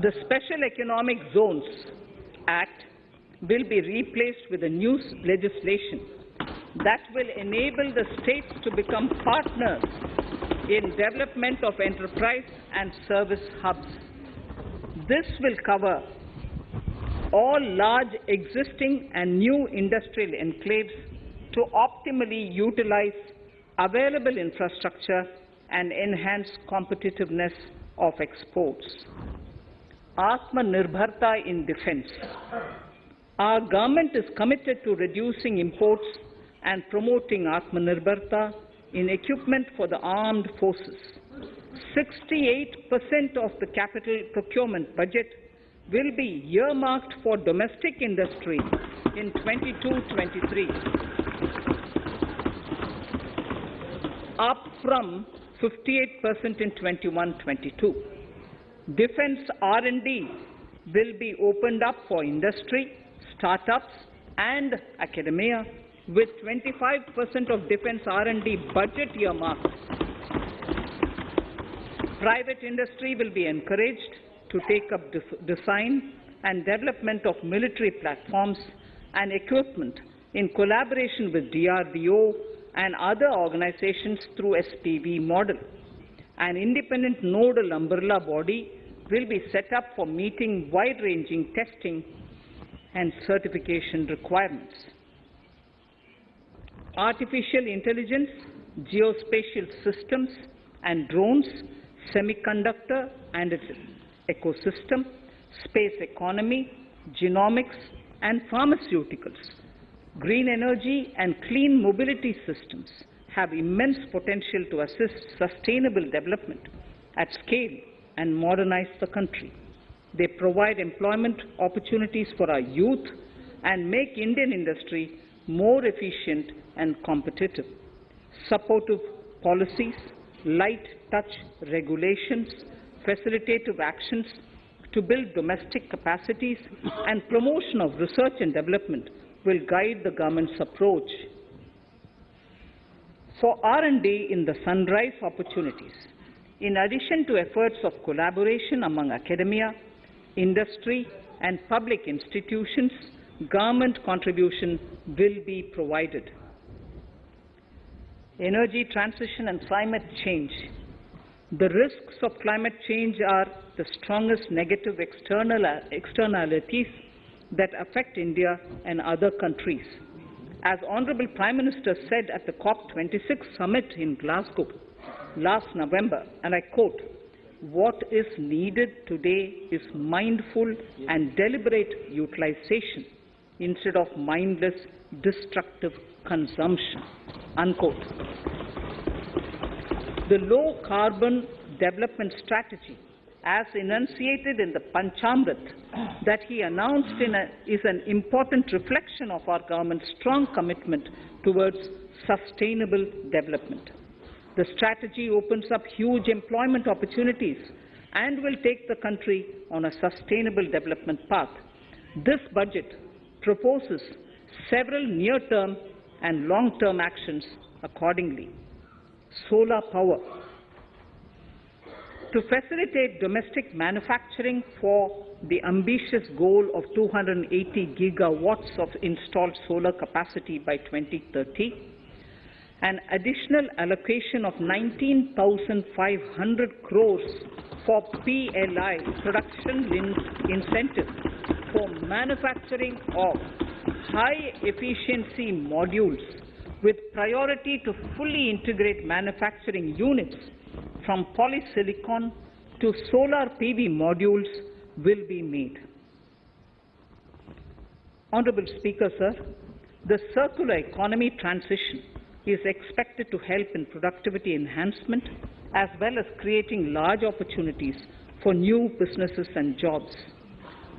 The Special Economic Zones Act will be replaced with a new legislation that will enable the states to become partners in development of enterprise and service hubs. This will cover all large existing and new industrial enclaves to optimally utilize available infrastructure and enhance competitiveness of exports. Atmanirbharta in defense. Our government is committed to reducing imports and promoting Atmanirbharta in equipment for the armed forces. 68% of the capital procurement budget will be earmarked for domestic industry in 22-23, up from 58% in 21-22. Defense R&D will be opened up for industry, startups and academia, with 25% of defense R&D budget earmarked. Private industry will be encouraged to take up design and development of military platforms and equipment in collaboration with DRDO and other organizations through SPV model. An independent nodal umbrella body will be set up for meeting wide-ranging testing and certification requirements. Artificial intelligence, geospatial systems and drones, semiconductor and its ecosystem, space economy, genomics and pharmaceuticals, green energy and clean mobility systems have immense potential to assist sustainable development at scale and modernize the country. They provide employment opportunities for our youth and make Indian industry more efficient and competitive. Supportive policies, light touch regulations, facilitative actions to build domestic capacities and promotion of research and development will guide the government's approach. For R&D in the sunrise opportunities, in addition to efforts of collaboration among academia, industry and public institutions, government contribution will be provided. Energy transition and climate change. The risks of climate change are the strongest negative externalities that affect India and other countries. As Honorable Prime Minister said at the COP26 summit in Glasgow last November, and I quote, "What is needed today is mindful and deliberate utilization instead of mindless, destructive consumption," unquote. The low carbon development strategy, as enunciated in the Panchamrit that he announced is an important reflection of our government's strong commitment towards sustainable development. The strategy opens up huge employment opportunities and will take the country on a sustainable development path. This budget proposes several near-term and long-term actions accordingly. Solar power. To facilitate domestic manufacturing for the ambitious goal of 280 gigawatts of installed solar capacity by 2030, an additional allocation of 19,500 crores for PLI, production-linked incentive, for manufacturing of high-efficiency modules with priority to fully integrate manufacturing units from polysilicon to solar PV modules will be made. Honorable Speaker, sir, the circular economy transition is expected to help in productivity enhancement as well as creating large opportunities for new businesses and jobs.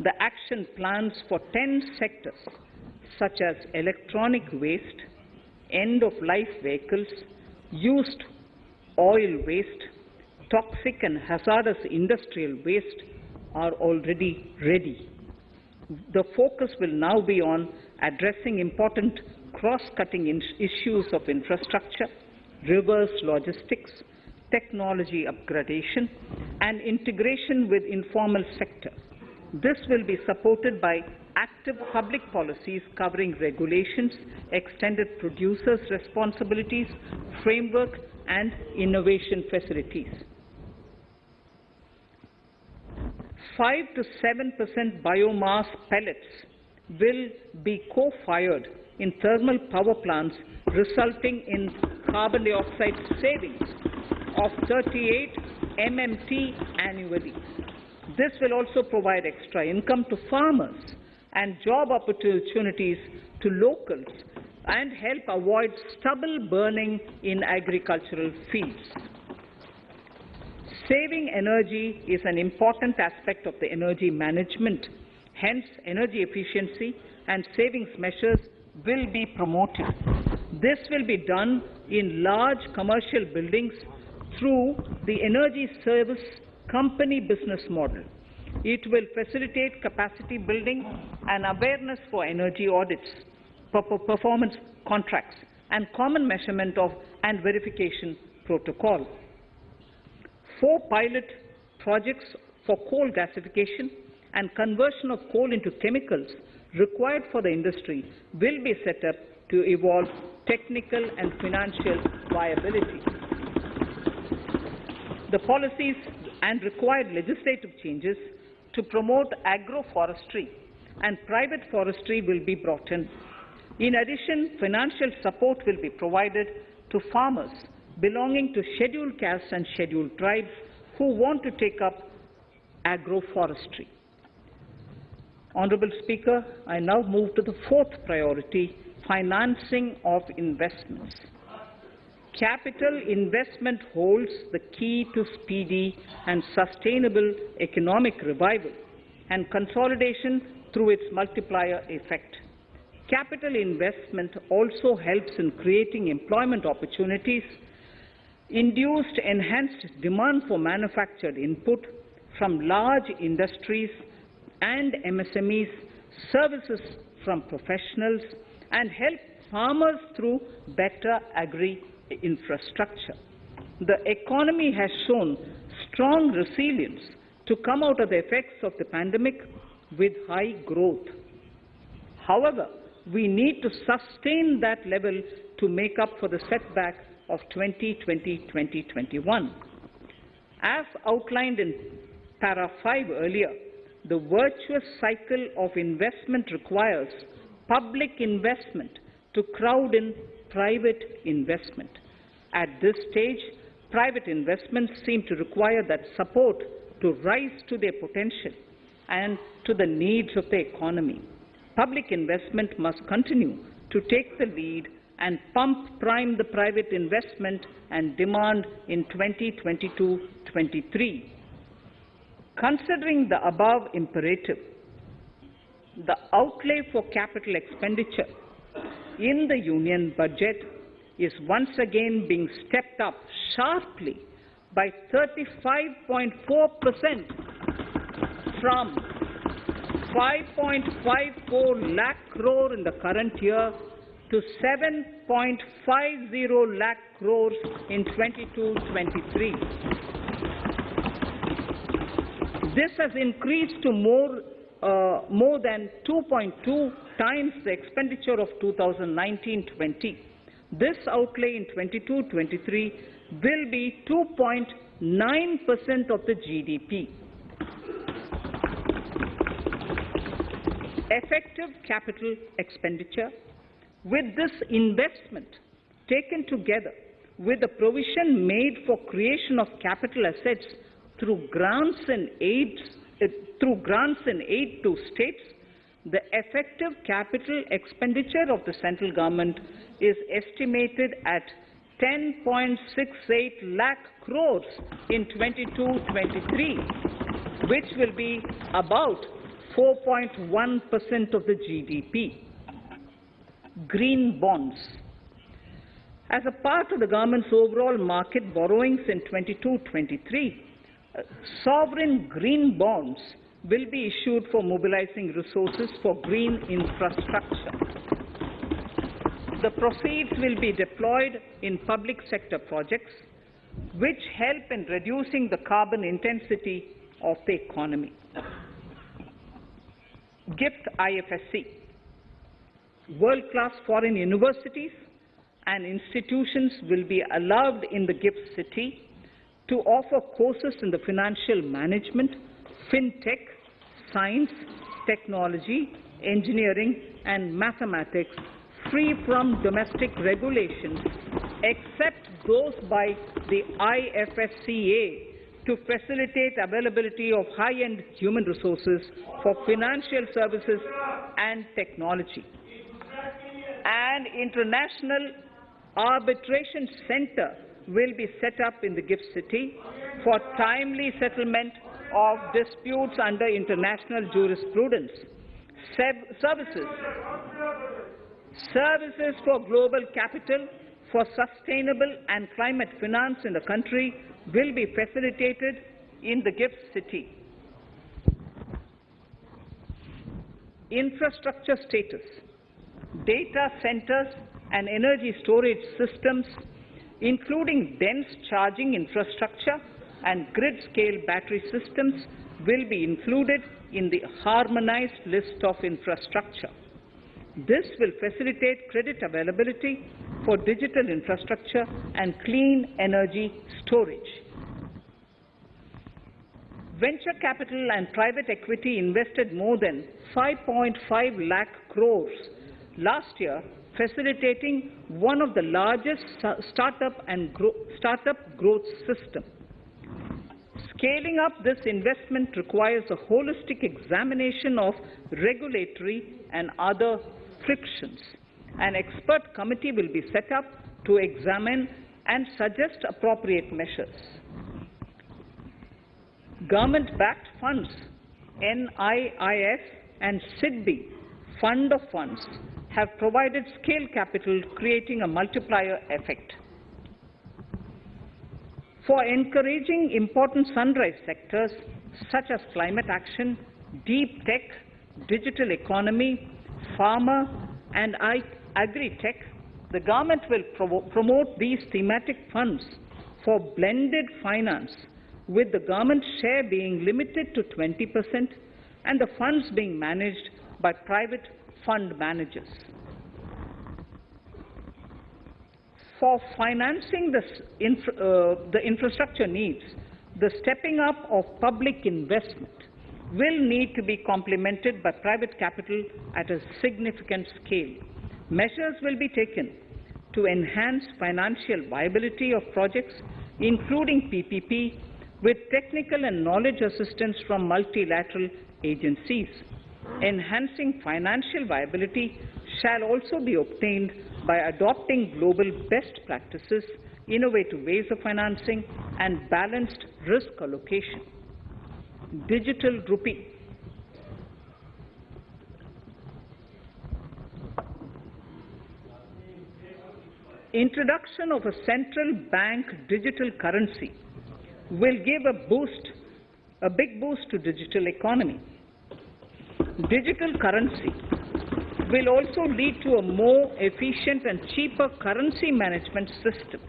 The action plans for 10 sectors such as electronic waste, end-of-life vehicles, used oil waste, toxic and hazardous industrial waste are already ready. The focus will now be on addressing important cross-cutting issues of infrastructure, reverse logistics, technology upgradation, and integration with informal sector. This will be supported by active public policies covering regulations, extended producers' responsibilities, framework, and innovation facilities. 5 to 7% biomass pellets will be co-fired in thermal power plants, resulting in carbon dioxide savings of 38 MMT annually. This will also provide extra income to farmers and job opportunities to locals and help avoid stubble burning in agricultural fields. Saving energy is an important aspect of the energy management. Hence, energy efficiency and savings measures will be promoted. This will be done in large commercial buildings through the energy service company business model. It will facilitate capacity building and awareness for energy audits, performance contracts, and common measurement of and verification protocol. 4 pilot projects for coal gasification and conversion of coal into chemicals required for the industry will be set up to evolve technical and financial viability. The policies and required legislative changes to promote agroforestry and private forestry will be brought in. In addition, financial support will be provided to farmers belonging to scheduled castes and scheduled tribes who want to take up agroforestry. Honorable Speaker, I now move to the 4th priority, financing of investments. Capital investment holds the key to speedy and sustainable economic revival and consolidation through its multiplier effect. Capital investment also helps in creating employment opportunities, induced enhanced demand for manufactured input from large industries and MSMEs, services from professionals, and help farmers through better agri-infrastructure. The economy has shown strong resilience to come out of the effects of the pandemic with high growth. However, we need to sustain that level to make up for the setback of 2020-2021. As outlined in para 5 earlier, the virtuous cycle of investment requires public investment to crowd in private investment. At this stage, private investments seem to require that support to rise to their potential and to the needs of the economy. Public investment must continue to take the lead and pump prime the private investment and demand in 2022-23. Considering the above imperative, the outlay for capital expenditure in the Union budget is once again being stepped up sharply by 35.4% from 5.54 lakh crore in the current year to 7.50 lakh crores in 22-23. This has increased to more than 2.2 times the expenditure of 2019-20. This outlay in 22-23 will be 2.9% of the GDP. Effective capital expenditure. With this investment taken together with the provision made for creation of capital assets through grants and aid to states, the effective capital expenditure of the central government is estimated at 10.68 lakh crores in 22-23, which will be about 4.1% of the GDP. Green bonds. As a part of the government's overall market borrowings in 22-23, sovereign green bonds will be issued for mobilizing resources for green infrastructure. The proceeds will be deployed in public sector projects which help in reducing the carbon intensity of the economy. GIFT IFSC. World-class foreign universities and institutions will be allowed in the GIFT City to offer courses in the financial management, fintech, science, technology, engineering, and mathematics free from domestic regulations, except those by the IFSCA to facilitate availability of high-end human resources for financial services and technology. An international arbitration center will be set up in the GIFT City for timely settlement of disputes under international jurisprudence. Services for global capital for sustainable and climate finance in the country will be facilitated in the GIFT City. Infrastructure status. Data centers and energy storage systems, including dense charging infrastructure and grid-scale battery systems, will be included in the harmonized list of infrastructure. This will facilitate credit availability for digital infrastructure and clean energy storage. Venture capital and private equity invested more than 5.5 lakh crores last year, facilitating one of the largest startup growth systems. Scaling up this investment requires a holistic examination of regulatory and other frictions. An expert committee will be set up to examine and suggest appropriate measures. Government-backed funds, NIIF and SIDBI Fund of Funds, have provided scale capital, creating a multiplier effect. For encouraging important sunrise sectors such as climate action, deep tech, digital economy, pharma, and agri-tech, the government will promote these thematic funds for blended finance, with the government share being limited to 20% and the funds being managed by private fund managers. For financing the infrastructure needs, the stepping up of public investment will need to be complemented by private capital at a significant scale. Measures will be taken to enhance financial viability of projects, including PPP, with technical and knowledge assistance from multilateral agencies. Enhancing financial viability shall also be obtained by adopting global best practices, innovative ways of financing, and balanced risk allocation. Digital rupee. Introduction of a central bank digital currency will give a big boost to digital economy. Digital currency will also lead to a more efficient and cheaper currency management system.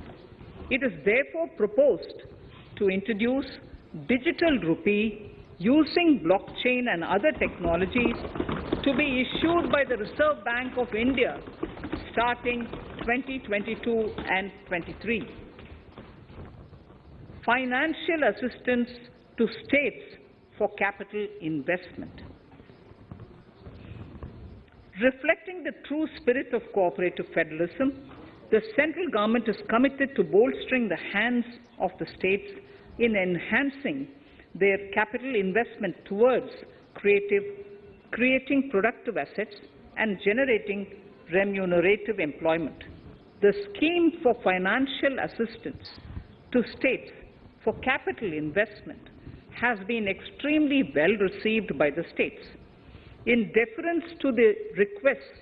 It is therefore proposed to introduce digital rupee using blockchain and other technologies to be issued by the Reserve Bank of India starting 2022 and 23. Financial assistance to states for capital investment. Reflecting the true spirit of cooperative federalism, the central government is committed to bolstering the hands of the states in enhancing their capital investment towards creating productive assets and generating remunerative employment. The scheme for financial assistance to states for capital investment has been extremely well received by the states. In deference to the requests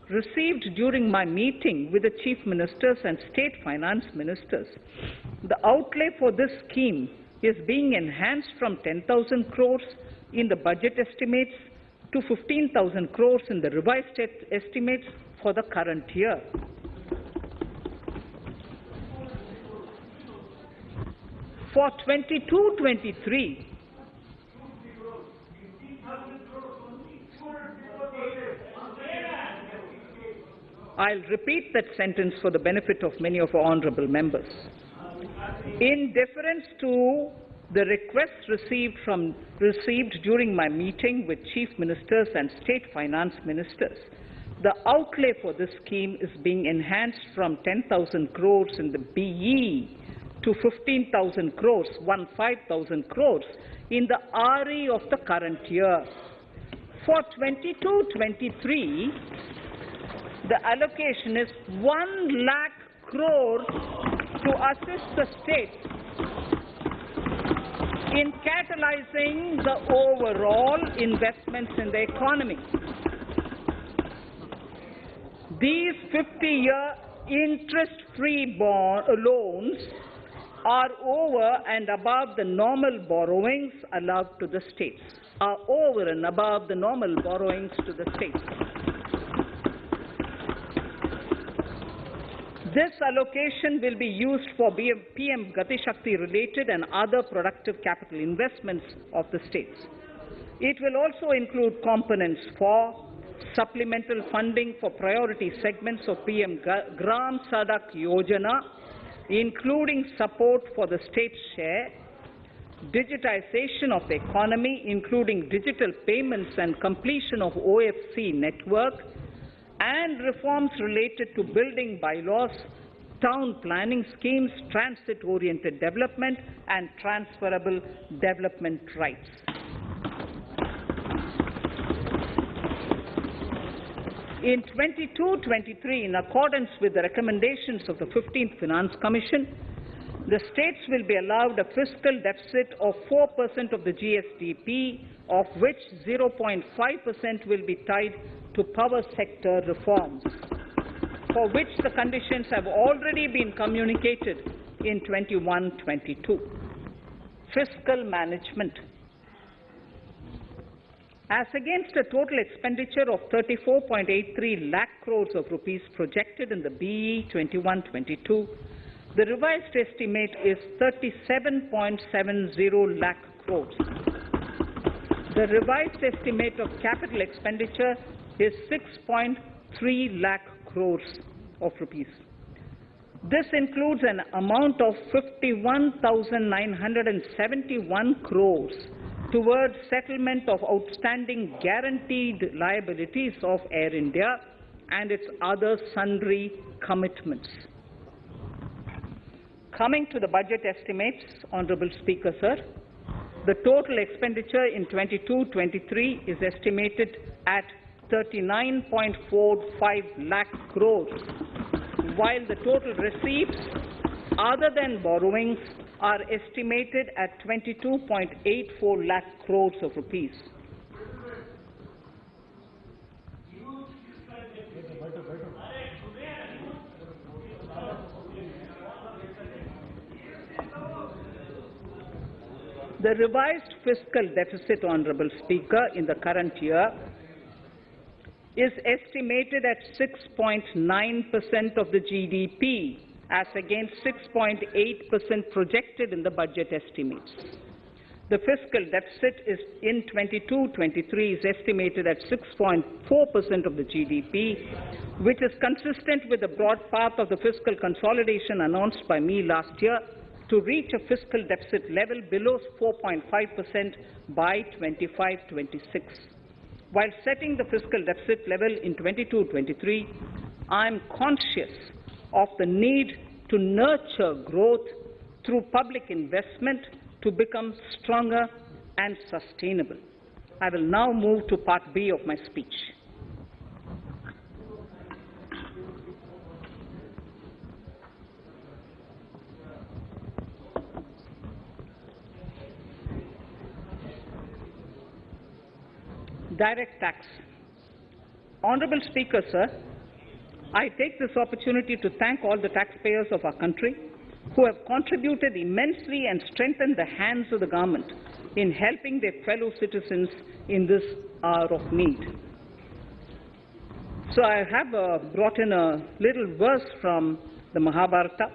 received during my meeting with the chief ministers and state finance ministers, the outlay for this scheme is being enhanced from 10,000 crores in the budget estimates to 15,000 crores in the revised estimates for the current year. For 22-23, I'll repeat that sentence for the benefit of many of our honourable members. In deference to the requests received during my meeting with chief ministers and state finance ministers, the outlay for this scheme is being enhanced from 10,000 crores in the BE to 15,000 crores, 15,000 crores in the RE of the current year. For 22-23, the allocation is 1 lakh crores to assist the states in catalyzing the overall investments in the economy. These 50-year interest-free loans are over and above the normal borrowings allowed to the states, are over and above the normal borrowings to the states. This allocation will be used for PM Gati Shakti related and other productive capital investments of the states. It will also include components for supplemental funding for priority segments of PM Gram Sadak Yojana, including support for the state's share, digitization of the economy, including digital payments and completion of OFC network, and reforms related to building bylaws, town planning schemes, transit-oriented development, and transferable development rights. In 22-23, in accordance with the recommendations of the 15th Finance Commission, the states will be allowed a fiscal deficit of 4% of the GSDP, of which 0.5% will be tied to power sector reforms, for which the conditions have already been communicated in 21-22. Fiscal management. As against a total expenditure of 34.83 lakh crores of rupees projected in the BE 21-22, the revised estimate is 37.70 lakh crores. The revised estimate of capital expenditure is 6.3 lakh crores of rupees. This includes an amount of 51,971 crores towards settlement of outstanding guaranteed liabilities of Air India and its other sundry commitments. Coming to the budget estimates, Honourable Speaker, sir, the total expenditure in 22-23 is estimated at 39.45 lakh crores, while the total receipts other than borrowings are estimated at 22.84 lakh crores of rupees. The revised fiscal deficit, Honorable Speaker, in the current year is estimated at 6.9% of the GDP, as against 6.8% projected in the budget estimates. The fiscal deficit is in 22-23 is estimated at 6.4% of the GDP, which is consistent with the broad path of the fiscal consolidation announced by me last year to reach a fiscal deficit level below 4.5% by 25-26. While setting the fiscal deficit level in 22-23, I am conscious of the need to nurture growth through public investment to become stronger and sustainable. I will now move to Part B of my speech. Direct tax. Honorable Speaker, sir, I take this opportunity to thank all the taxpayers of our country who have contributed immensely and strengthened the hands of the government in helping their fellow citizens in this hour of need. So I have brought in a little verse from the Mahabharata.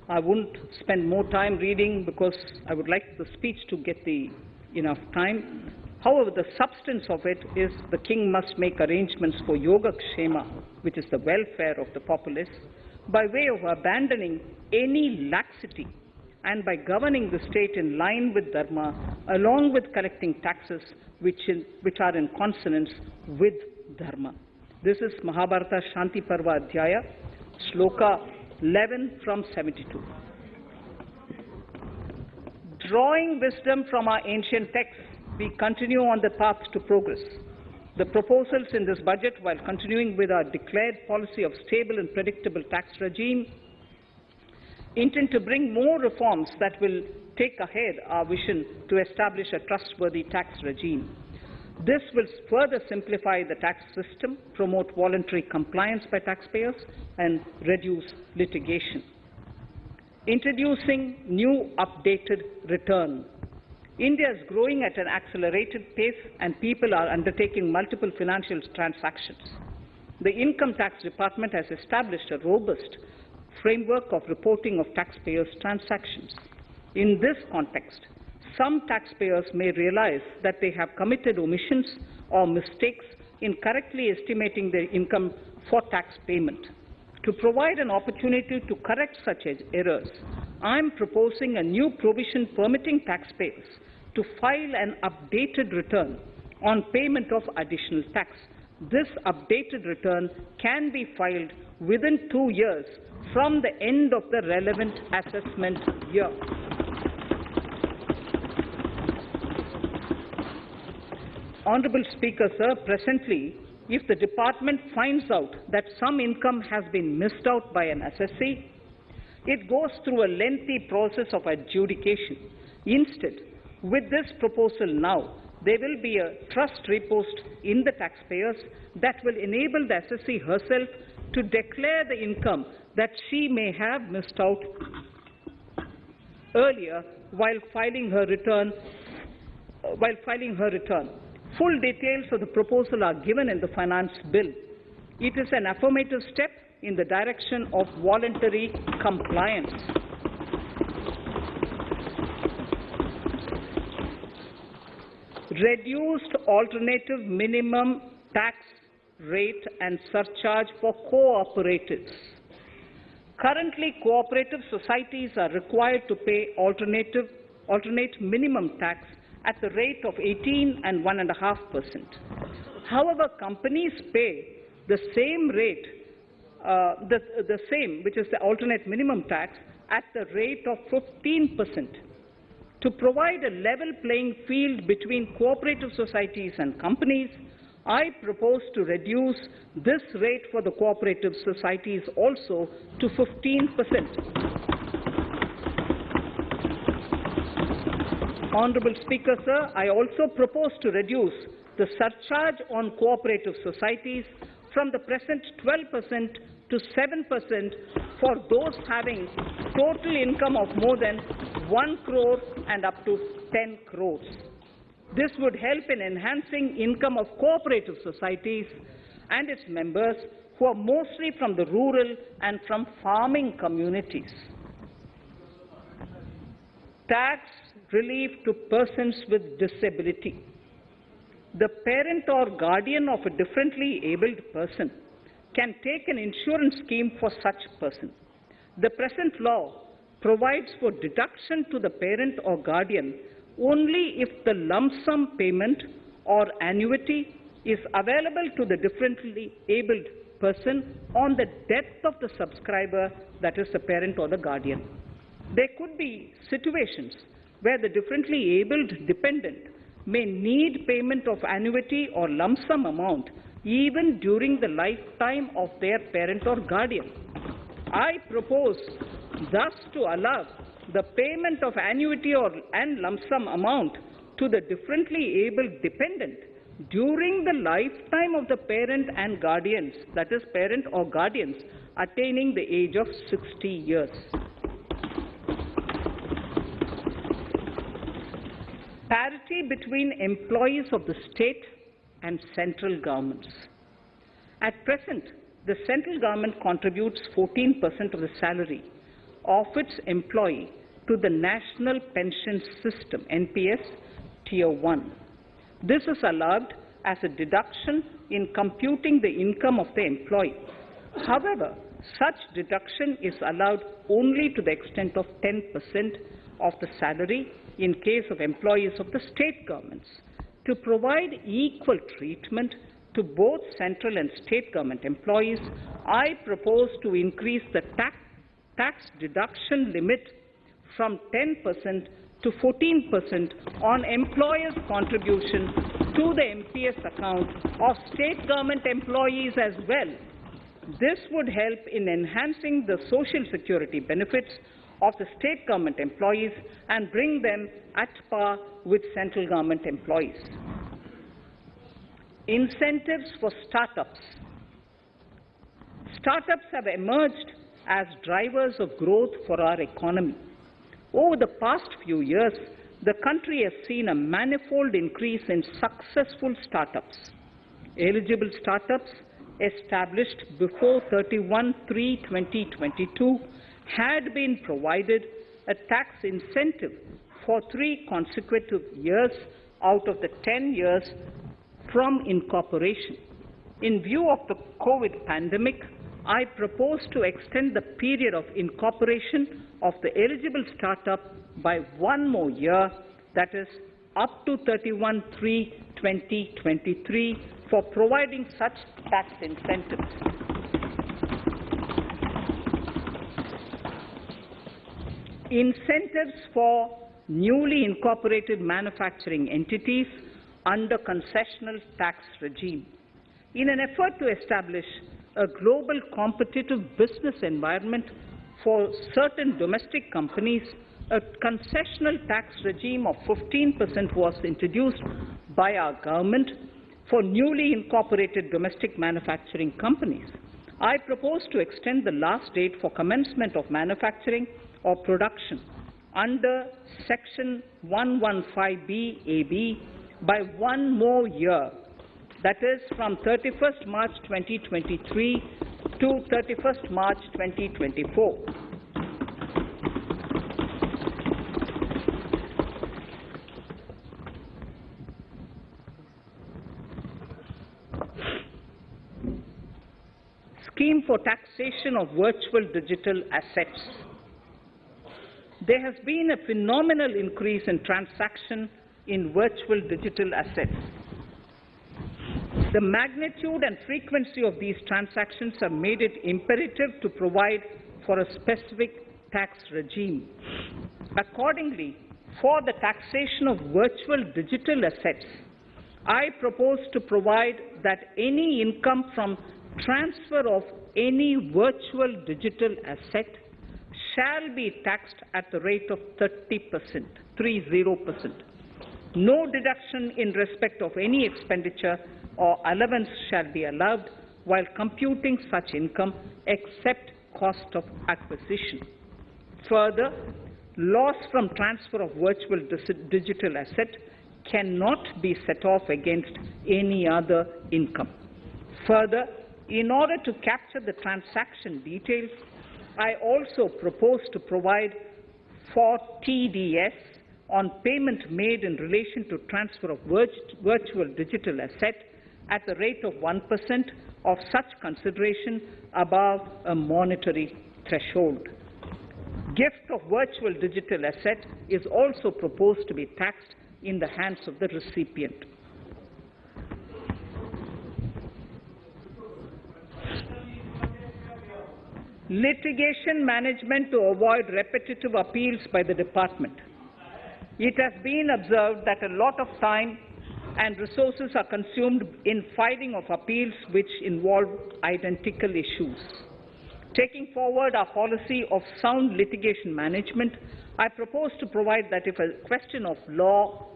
I won't spend more time reading because I would like the speech to get enough time. However, the substance of it is the king must make arrangements for yoga kshema, which is the welfare of the populace, by way of abandoning any laxity and by governing the state in line with dharma, along with collecting taxes which are in consonance with dharma. This is Mahabharata Shanti Parva Adhyaya, Shloka 11 from 72. Drawing wisdom from our ancient texts, we continue on the path to progress. The proposals in this budget, while continuing with our declared policy of stable and predictable tax regime, intend to bring more reforms that will take ahead our vision to establish a trustworthy tax regime. This will further simplify the tax system, promote voluntary compliance by taxpayers, and reduce litigation. Introducing new updated return. India is growing at an accelerated pace and people are undertaking multiple financial transactions. The Income Tax Department has established a robust framework of reporting of taxpayers' transactions. In this context, some taxpayers may realize that they have committed omissions or mistakes in correctly estimating their income for tax payment. To provide an opportunity to correct such errors, I am proposing a new provision permitting taxpayers to file an updated return on payment of additional tax. This updated return can be filed within 2 years from the end of the relevant assessment year. Honorable Speaker, sir, presently, if the department finds out that some income has been missed out by an assessee, it goes through a lengthy process of adjudication. Instead, with this proposal now, there will be a trust repost in the taxpayers that will enable the assessee herself to declare the income that she may have missed out earlier while filing her return. Full details of the proposal are given in the finance bill. It is an affirmative step in the direction of voluntary compliance. Reduced alternative minimum tax rate and surcharge for cooperatives. Currently, cooperative societies are required to pay alternate minimum tax at the rate of 18 and 1.5%. However, companies pay the same rate, the same, which is the alternate minimum tax, at the rate of 15%. To provide a level playing field between cooperative societies and companies, I propose to reduce this rate for the cooperative societies also to 15%. Honourable Speaker, sir, I also propose to reduce the surcharge on cooperative societies from the present 12% to 7% for those having total income of more than 1 crore and up to 10 crores. This would help in enhancing income of cooperative societies and its members who are mostly from the rural and from farming communities. Tax relief to persons with disability. The parent or guardian of a differently abled person can take an insurance scheme for such person. The present law provides for deduction to the parent or guardian only if the lump sum payment or annuity is available to the differently abled person on the death of the subscriber, that is the parent or the guardian. There could be situations where the differently abled dependent may need payment of annuity or lump sum amount even during the lifetime of their parent or guardian. I propose thus to allow the payment of annuity and lump sum amount to the differently abled dependent during the lifetime of the parent and guardians, that is parent or guardians, attaining the age of 60 years. Parity between employees of the state and central governments. At present, the central government contributes 14% of the salary of its employee to the National Pension System, NPS, Tier 1. This is allowed as a deduction in computing the income of the employee. However, such deduction is allowed only to the extent of 10% of the salary in case of employees of the state governments. To provide equal treatment to both central and state government employees, I propose to increase the tax deduction limit from 10% to 14% on employers' contribution to the MPS account of state government employees as well. This would help in enhancing the social security benefits of the state government employees and bring them at par with central government employees. Incentives for startups. Startups have emerged as drivers of growth for our economy. Over the past few years, the country has seen a manifold increase in successful startups. Eligible startups established before 31/3/2022 had been provided a tax incentive for 3 consecutive years out of the 10 years from incorporation. In view of the COVID pandemic, I propose to extend the period of incorporation of the eligible startup by 1 more year, that is up to 31/3/2023, for providing such tax incentives. Incentives for newly incorporated manufacturing entities under concessional tax regime. In an effort to establish a global competitive business environment for certain domestic companies, a concessional tax regime of 15% was introduced by our government for newly incorporated domestic manufacturing companies. I propose to extend the last date for commencement of manufacturing or production under Section 115B(ab) by 1 more year, that is from 31st March 2023 to 31st March 2024. Scheme for taxation of virtual digital assets. There has been a phenomenal increase in transaction in virtual digital assets. The magnitude and frequency of these transactions have made it imperative to provide for a specific tax regime. Accordingly, for the taxation of virtual digital assets, I propose to provide that any income from transfer of any virtual digital asset shall be taxed at the rate of 30%, 30%. No deduction in respect of any expenditure or allowance shall be allowed while computing such income except cost of acquisition. Further, loss from transfer of virtual digital asset cannot be set off against any other income. Further, in order to capture the transaction details, I also propose to provide for TDS on payment made in relation to transfer of virtual digital asset at the rate of 1% of such consideration above a monetary threshold. Gift of virtual digital asset is also proposed to be taxed in the hands of the recipient. Litigation management to avoid repetitive appeals by the department. It has been observed that a lot of time and resources are consumed in filing of appeals which involve identical issues. Taking forward our policy of sound litigation management, I propose to provide that if a question of law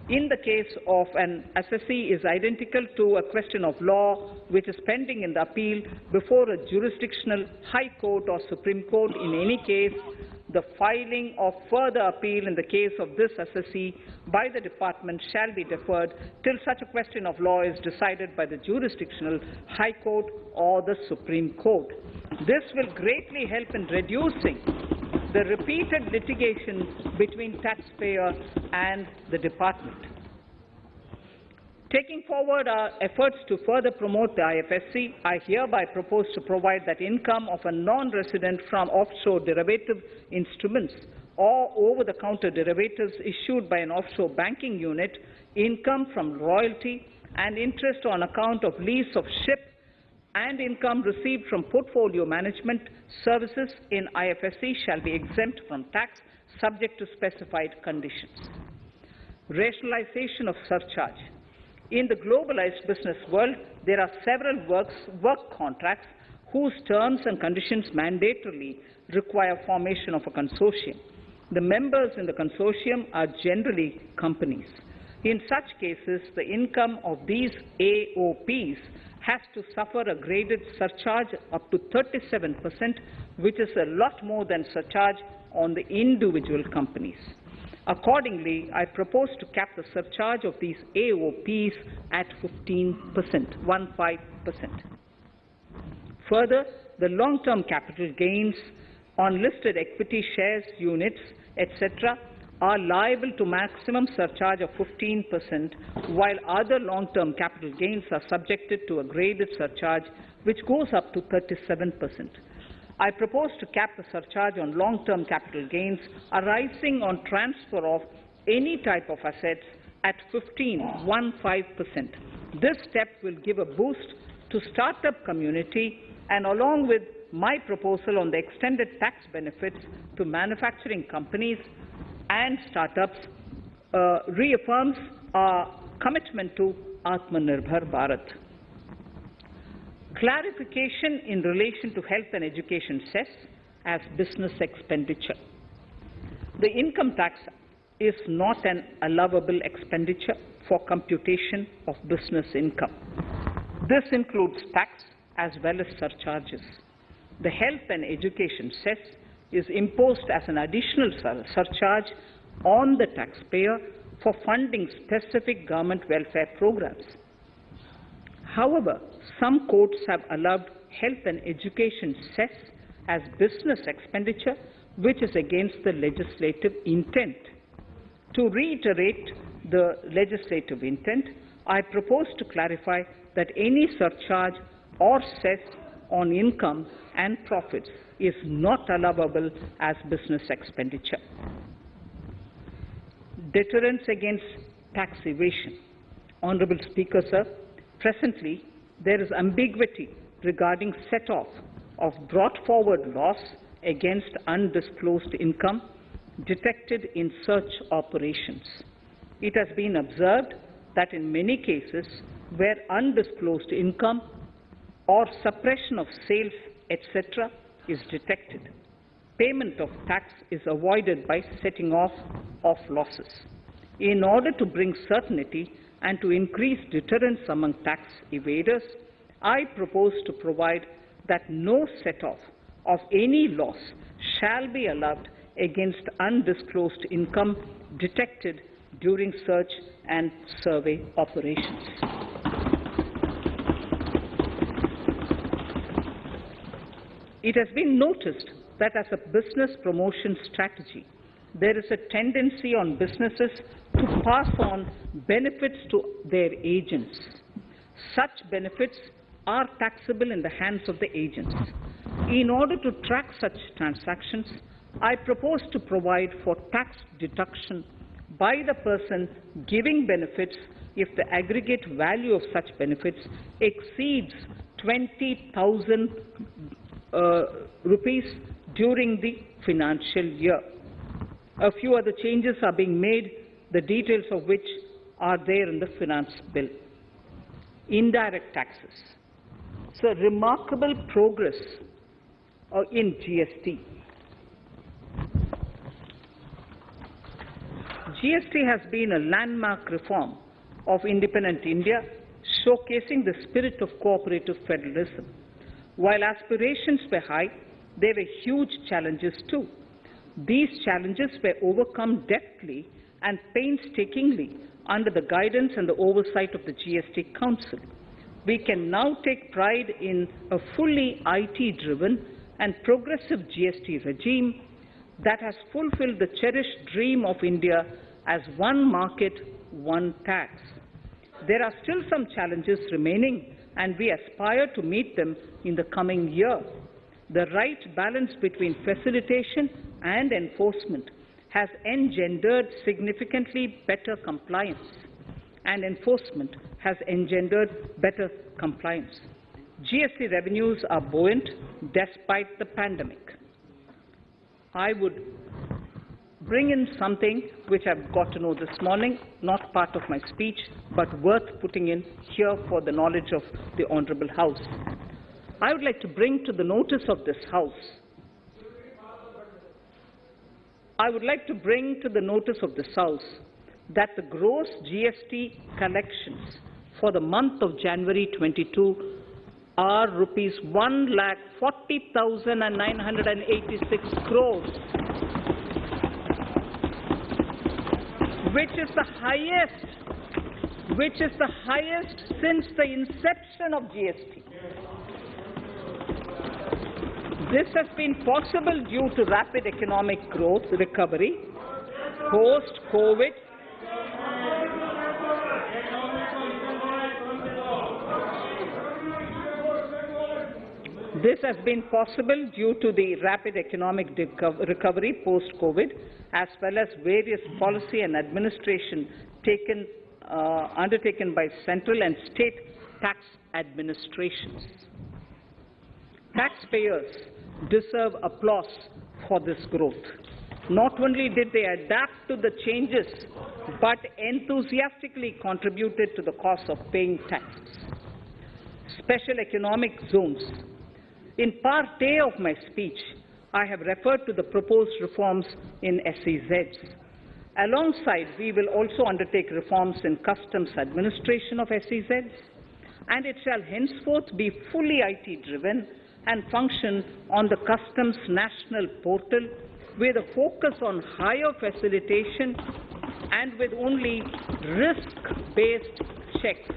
in the case of an assessee is identical to a question of law which is pending in the appeal before a jurisdictional High Court or Supreme Court, in any case, the filing of further appeal in the case of this assessee by the department shall be deferred till such a question of law is decided by the jurisdictional High Court or the Supreme Court. This will greatly help in reducing the repeated litigation between taxpayer and the department. Taking forward our efforts to further promote the IFSC, I hereby propose to provide that income of a non-resident from offshore derivative instruments or over-the-counter derivatives issued by an offshore banking unit, income from royalty and interest on account of lease of ship, and income received from portfolio management services in IFSC shall be exempt from tax subject to specified conditions. Rationalization of surcharge. In the globalized business world, there are several work contracts whose terms and conditions mandatorily require formation of a consortium. The members in the consortium are generally companies. In such cases, the income of these AOPs has to suffer a graded surcharge up to 37%, which is a lot more than surcharge on the individual companies. Accordingly, I propose to cap the surcharge of these AOPs at 15%, 15%. Further, the long-term capital gains on listed equity shares, units, etc., are liable to maximum surcharge of 15%, while other long-term capital gains are subjected to a graded surcharge which goes up to 37%. I propose to cap the surcharge on long-term capital gains arising on transfer of any type of assets at 15%. This step will give a boost to startup community, and along with my proposal on the extended tax benefits to manufacturing companies and startups, reaffirms our commitment to Atmanirbhar Bharat. Clarification in relation to health and education cess as business expenditure. The income tax is not an allowable expenditure for computation of business income. This includes tax as well as surcharges. The health and education cess is imposed as an additional surcharge on the taxpayer for funding specific government welfare programs. However, some courts have allowed health and education cess as business expenditure, which is against the legislative intent. To reiterate the legislative intent, I propose to clarify that any surcharge or cess on income and profits is not allowable as business expenditure. Deterrence against tax evasion. Honourable Speaker, sir, presently there is ambiguity regarding set-off of brought forward loss against undisclosed income detected in search operations. It has been observed that in many cases where undisclosed income or suppression of sales, etc., is detected, payment of tax is avoided by setting off of losses. In order to bring certainty and to increase deterrence among tax evaders, I propose to provide that no set-off of any loss shall be allowed against undisclosed income detected during search and survey operations. It has been noticed that as a business promotion strategy, there is a tendency on businesses to pass on benefits to their agents. Such benefits are taxable in the hands of the agents. In order to track such transactions, I propose to provide for tax deduction by the person giving benefits if the aggregate value of such benefits exceeds 20,000 rupees during the financial year. A few other changes are being made, the details of which are there in the finance bill. Indirect taxes. So remarkable progress in GST. GST has been a landmark reform of independent India, showcasing the spirit of cooperative federalism. While aspirations were high, there were huge challenges too. These challenges were overcome deftly and painstakingly under the guidance and the oversight of the GST Council. We can now take pride in a fully IT-driven and progressive GST regime that has fulfilled the cherished dream of India as one market, one tax. There are still some challenges remaining, and we aspire to meet them in the coming year. The right balance between facilitation and enforcement has engendered significantly better compliance, and enforcement has engendered better compliance. GST revenues are buoyant despite the pandemic. I would bring in something which I've got to know this morning, not part of my speech, but worth putting in here for the knowledge of the Honourable House. I would like to bring to the notice of this House that the gross GST collections for the month of January 22 are rupees 1,40,986 crores, which is the highest since the inception of GST. This has been possible due to rapid economic growth, recovery, post-COVID, This has been possible due to the rapid economic recovery post-COVID, as well as various policy and administration undertaken by central and state tax administrations. Taxpayers deserve applause for this growth. Not only did they adapt to the changes, but enthusiastically contributed to the cost of paying taxes. Special economic zones. In part A of my speech, I have referred to the proposed reforms in SEZs. Alongside, we will also undertake reforms in customs administration of SEZs, and it shall henceforth be fully IT-driven and function on the customs national portal with a focus on higher facilitation and with only risk-based checks.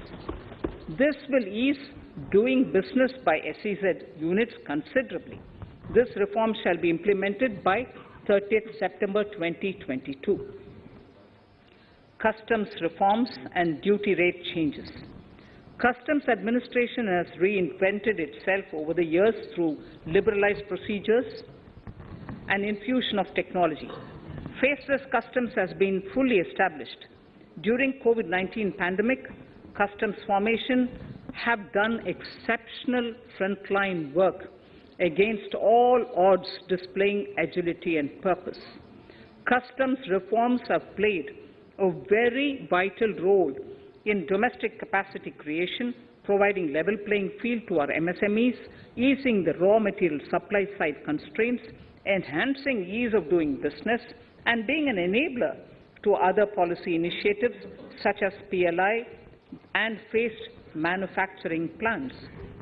This will ease doing business by SEZ units considerably. This reform shall be implemented by 30th September 2022. Customs reforms and duty rate changes. Customs administration has reinvented itself over the years through liberalized procedures and infusion of technology. Faceless customs has been fully established. During COVID-19 pandemic, customs formation have done exceptional frontline work against all odds, displaying agility and purpose. Customs reforms have played a very vital role in domestic capacity creation, providing level playing field to our MSMEs, easing the raw material supply side constraints, enhancing ease of doing business, and being an enabler to other policy initiatives such as PLI and phased manufacturing plans.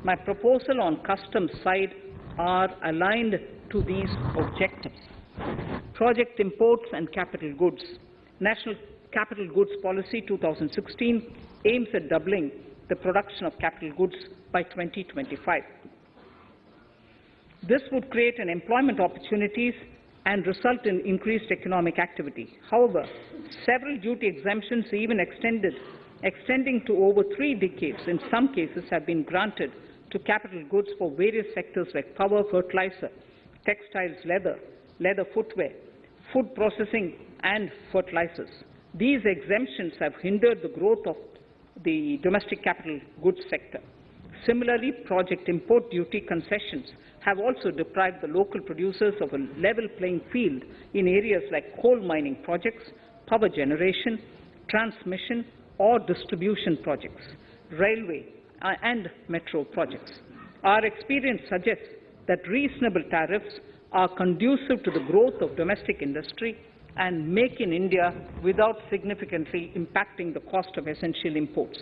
My proposal on customs side are aligned to these objectives. Project imports and capital goods. National Capital Goods Policy 2016 aims at doubling the production of capital goods by 2025. This would create an employment opportunities and result in increased economic activity. However, several duty exemptions, even extending to over 3 decades in some cases, have been granted to capital goods for various sectors like power, fertilizer, textiles, leather footwear, food processing, and fertilizers. These exemptions have hindered the growth of the domestic capital goods sector. Similarly, project import duty concessions have also deprived the local producers of a level playing field in areas like coal mining projects, power generation, transmission or distribution projects, railway and metro projects. Our experience suggests that reasonable tariffs are conducive to the growth of domestic industry and make in India without significantly impacting the cost of essential imports.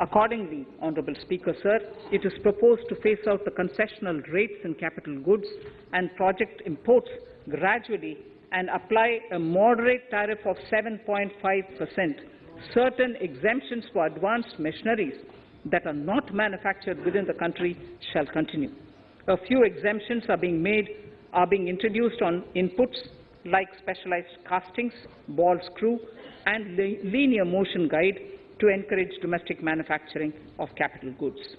Accordingly, Honourable Speaker, Sir, it is proposed to phase out the concessional rates in capital goods and project imports gradually and apply a moderate tariff of 7.5%. Certain exemptions for advanced machineries that are not manufactured within the country shall continue. A few exemptions are being introduced on inputs like specialized castings, ball screw, and linear motion guide to encourage domestic manufacturing of capital goods.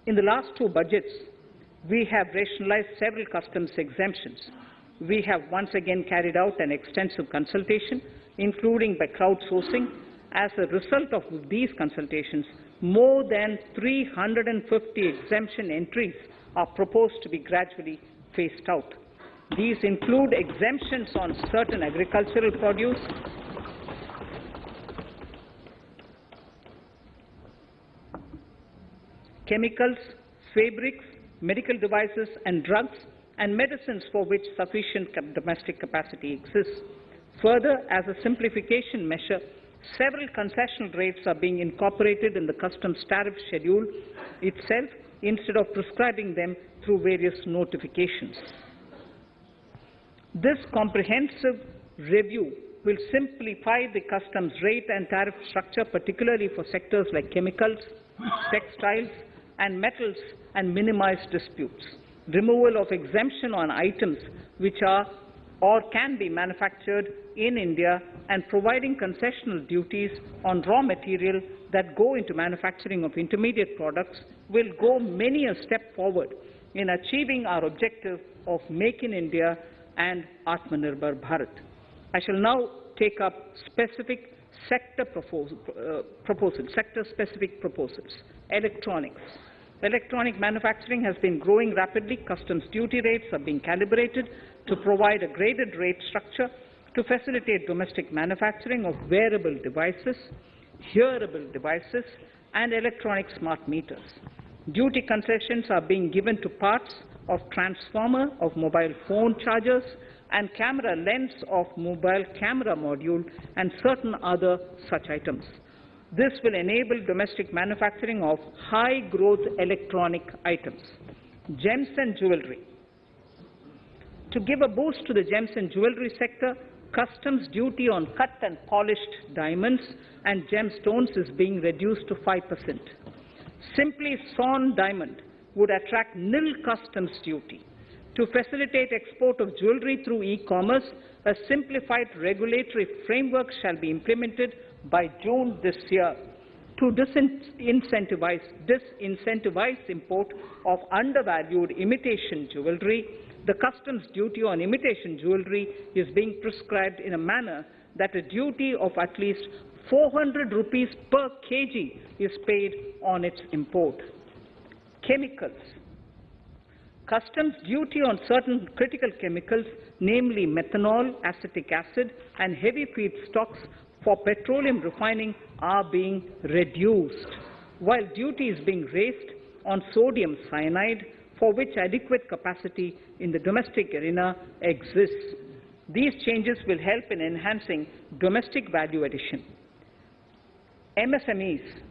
In the last 2 budgets, we have rationalized several customs exemptions. We have once again carried out an extensive consultation, including by crowdsourcing. As a result of these consultations, more than 350 exemption entries are proposed to be gradually phased out. These include exemptions on certain agricultural produce, chemicals, fabrics, medical devices and drugs, and medicines for which sufficient domestic capacity exists. Further, as a simplification measure, several concessional rates are being incorporated in the customs tariff schedule itself instead of prescribing them through various notifications. This comprehensive review will simplify the customs rate and tariff structure, particularly for sectors like chemicals, textiles, and metals, and minimize disputes. Removal of exemption on items which are or can be manufactured in India and providing concessional duties on raw material that go into manufacturing of intermediate products will go many a step forward in achieving our objective of Make in India and Atmanirbhar Bharat. I shall now take up specific sector-specific proposals. Electronics. Electronic manufacturing has been growing rapidly. Customs duty rates are being calibrated to provide a graded rate structure to facilitate domestic manufacturing of wearable devices, hearable devices, and electronic smart meters. Duty concessions are being given to parts of transformer of mobile phone chargers and camera lens of mobile camera module and certain other such items. This will enable domestic manufacturing of high-growth electronic items. Gems and jewellery. To give a boost to the gems and jewellery sector, customs duty on cut and polished diamonds and gemstones is being reduced to 5%. Simply sawn diamond would attract nil customs duty. To facilitate export of jewellery through e-commerce, a simplified regulatory framework shall be implemented by June this year. To disincentivize import of undervalued imitation jewellery, the customs duty on imitation jewellery is being prescribed in a manner that a duty of at least 400 rupees per kg is paid on its import. Chemicals. Customs duty on certain critical chemicals, namely methanol, acetic acid, and heavy feedstocks, for petroleum refining are being reduced, while duty is being raised on sodium cyanide, for which adequate capacity in the domestic arena exists. These changes will help in enhancing domestic value addition. MSMEs.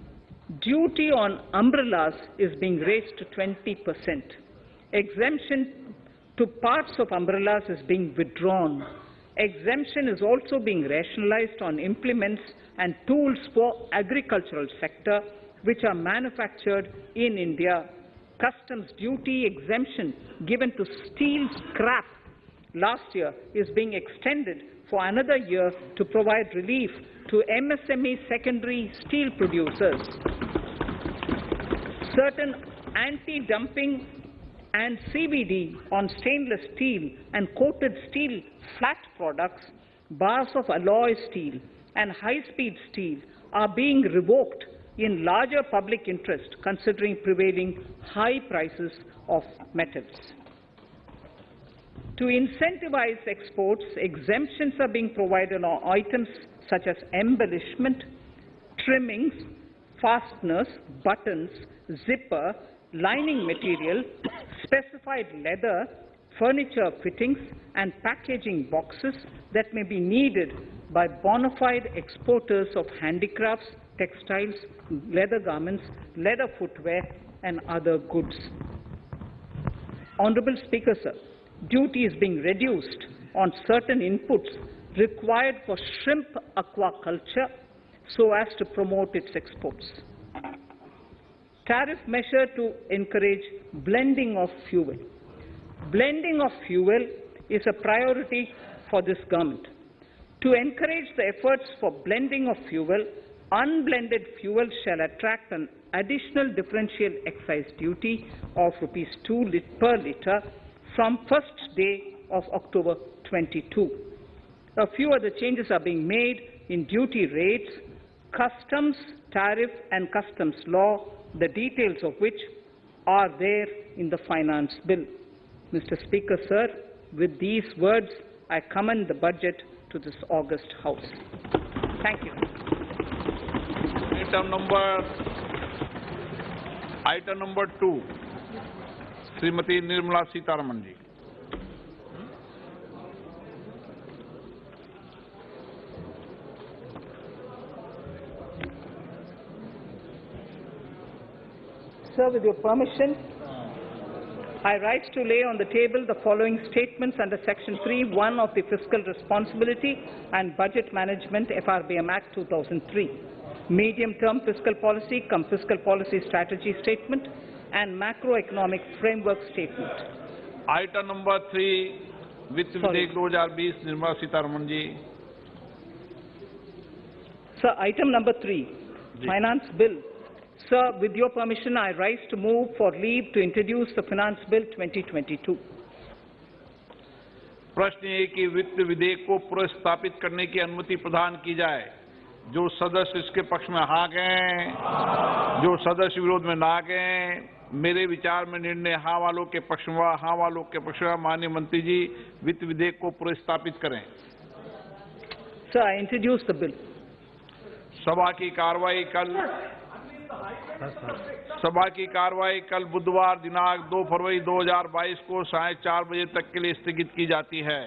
Duty on umbrellas is being raised to 20%. Exemption to parts of umbrellas is being withdrawn. Exemption is also being rationalized on implements and tools for agricultural sector which are manufactured in India. Customs duty exemption given to steel scrap last year is being extended for another year to provide relief to MSME secondary steel producers. Certain anti-dumping and CVD on stainless steel and coated steel flat products, bars of alloy steel and high-speed steel are being revoked in larger public interest considering prevailing high prices of metals. To incentivize exports, exemptions are being provided on items such as embellishment, trimmings, fasteners, buttons, zipper, lining material, specified leather, furniture fittings and packaging boxes that may be needed by bona fide exporters of handicrafts, textiles, leather garments, leather footwear and other goods. Honourable Speaker, sir, duty is being reduced on certain inputs required for shrimp aquaculture so as to promote its exports. Tariff measure to encourage blending of fuel. Blending of fuel is a priority for this government. To encourage the efforts for blending of fuel, unblended fuel shall attract an additional differential excise duty of ₹2 per litre from first day of October 22. A few other changes are being made in duty rates, customs, tariff and customs law, the details of which are there in the finance bill. Mr. Speaker, sir, with these words, I commend the budget to this august House. Thank you. Item number 2, Srimati Nirmala Sitharaman ji. Sir, with your permission, I rise to lay on the table the following statements under Section 3(1) of the Fiscal Responsibility and Budget Management FRBM Act 2003, Medium-Term Fiscal Policy cum Fiscal Policy Strategy Statement and Macroeconomic Framework Statement. Item number 3, Vitt Videk 2020, Nirmala Sitharaman ji. Sir, item number 3, Finance Bill. Sir, with your permission, I rise to move for leave to introduce the Finance Bill 2022. प्रश्न ये कि वित्त विधेयक को पुनर्स्थापित करने की अनुमति प्रदान की जाए। जो सदस्य इसके पक्ष में हाँ गए, जो सदस्य विरोध में ना गए, मेरे विचार में निर्णय हाँ वालों के पक्ष में, हाँ वालों के पक्ष में। माननीय मंत्री जी, वित्त विधेयक को पुनर्स्थापित करें। Sir, I introduce the bill. सभा की कार्रवाई कल बुधवार दिनांक 2 फरवरी 2022 को 4:30 बजे तक के लिए स्थगित की जाती है।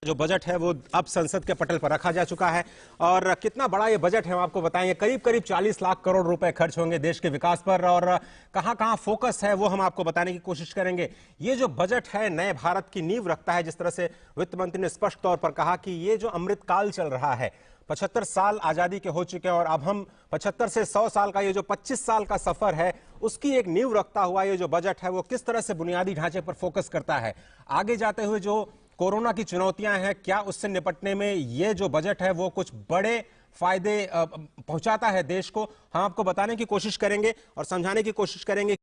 जो बजट है वो अब संसद के पटल पर रखा जा चुका है और कितना बड़ा ये बजट है हम आपको बताएंगे। करीब 40 लाख करोड़ रुपए खर्च होंगे देश के विकास पर और कहां फोकस है वो हम आपको बताने की कोशिश करेंगे। ये जो बजट है नए भारत की नींव रखता है। जिस तरह से वित्त मंत्री ने स्पष्ट तौर पर कहा कि ये जो अमृत काल चल रहा है, 75 साल आजादी के हो चुके हैं और अब हम 75 से 100 साल का ये जो 25 साल का सफर है उसकी एक नींव रखता हुआ ये जो बजट है वो किस तरह से बुनियादी ढांचे पर फोकस करता है। आगे जाते हुए जो कोरोना की चुनौतियां हैं, क्या उससे निपटने में ये जो बजट है वो कुछ बड़े फायदे पहुंचाता है देश को, हम आपको बताने की कोशिश करेंगे और समझाने की कोशिश करेंगे।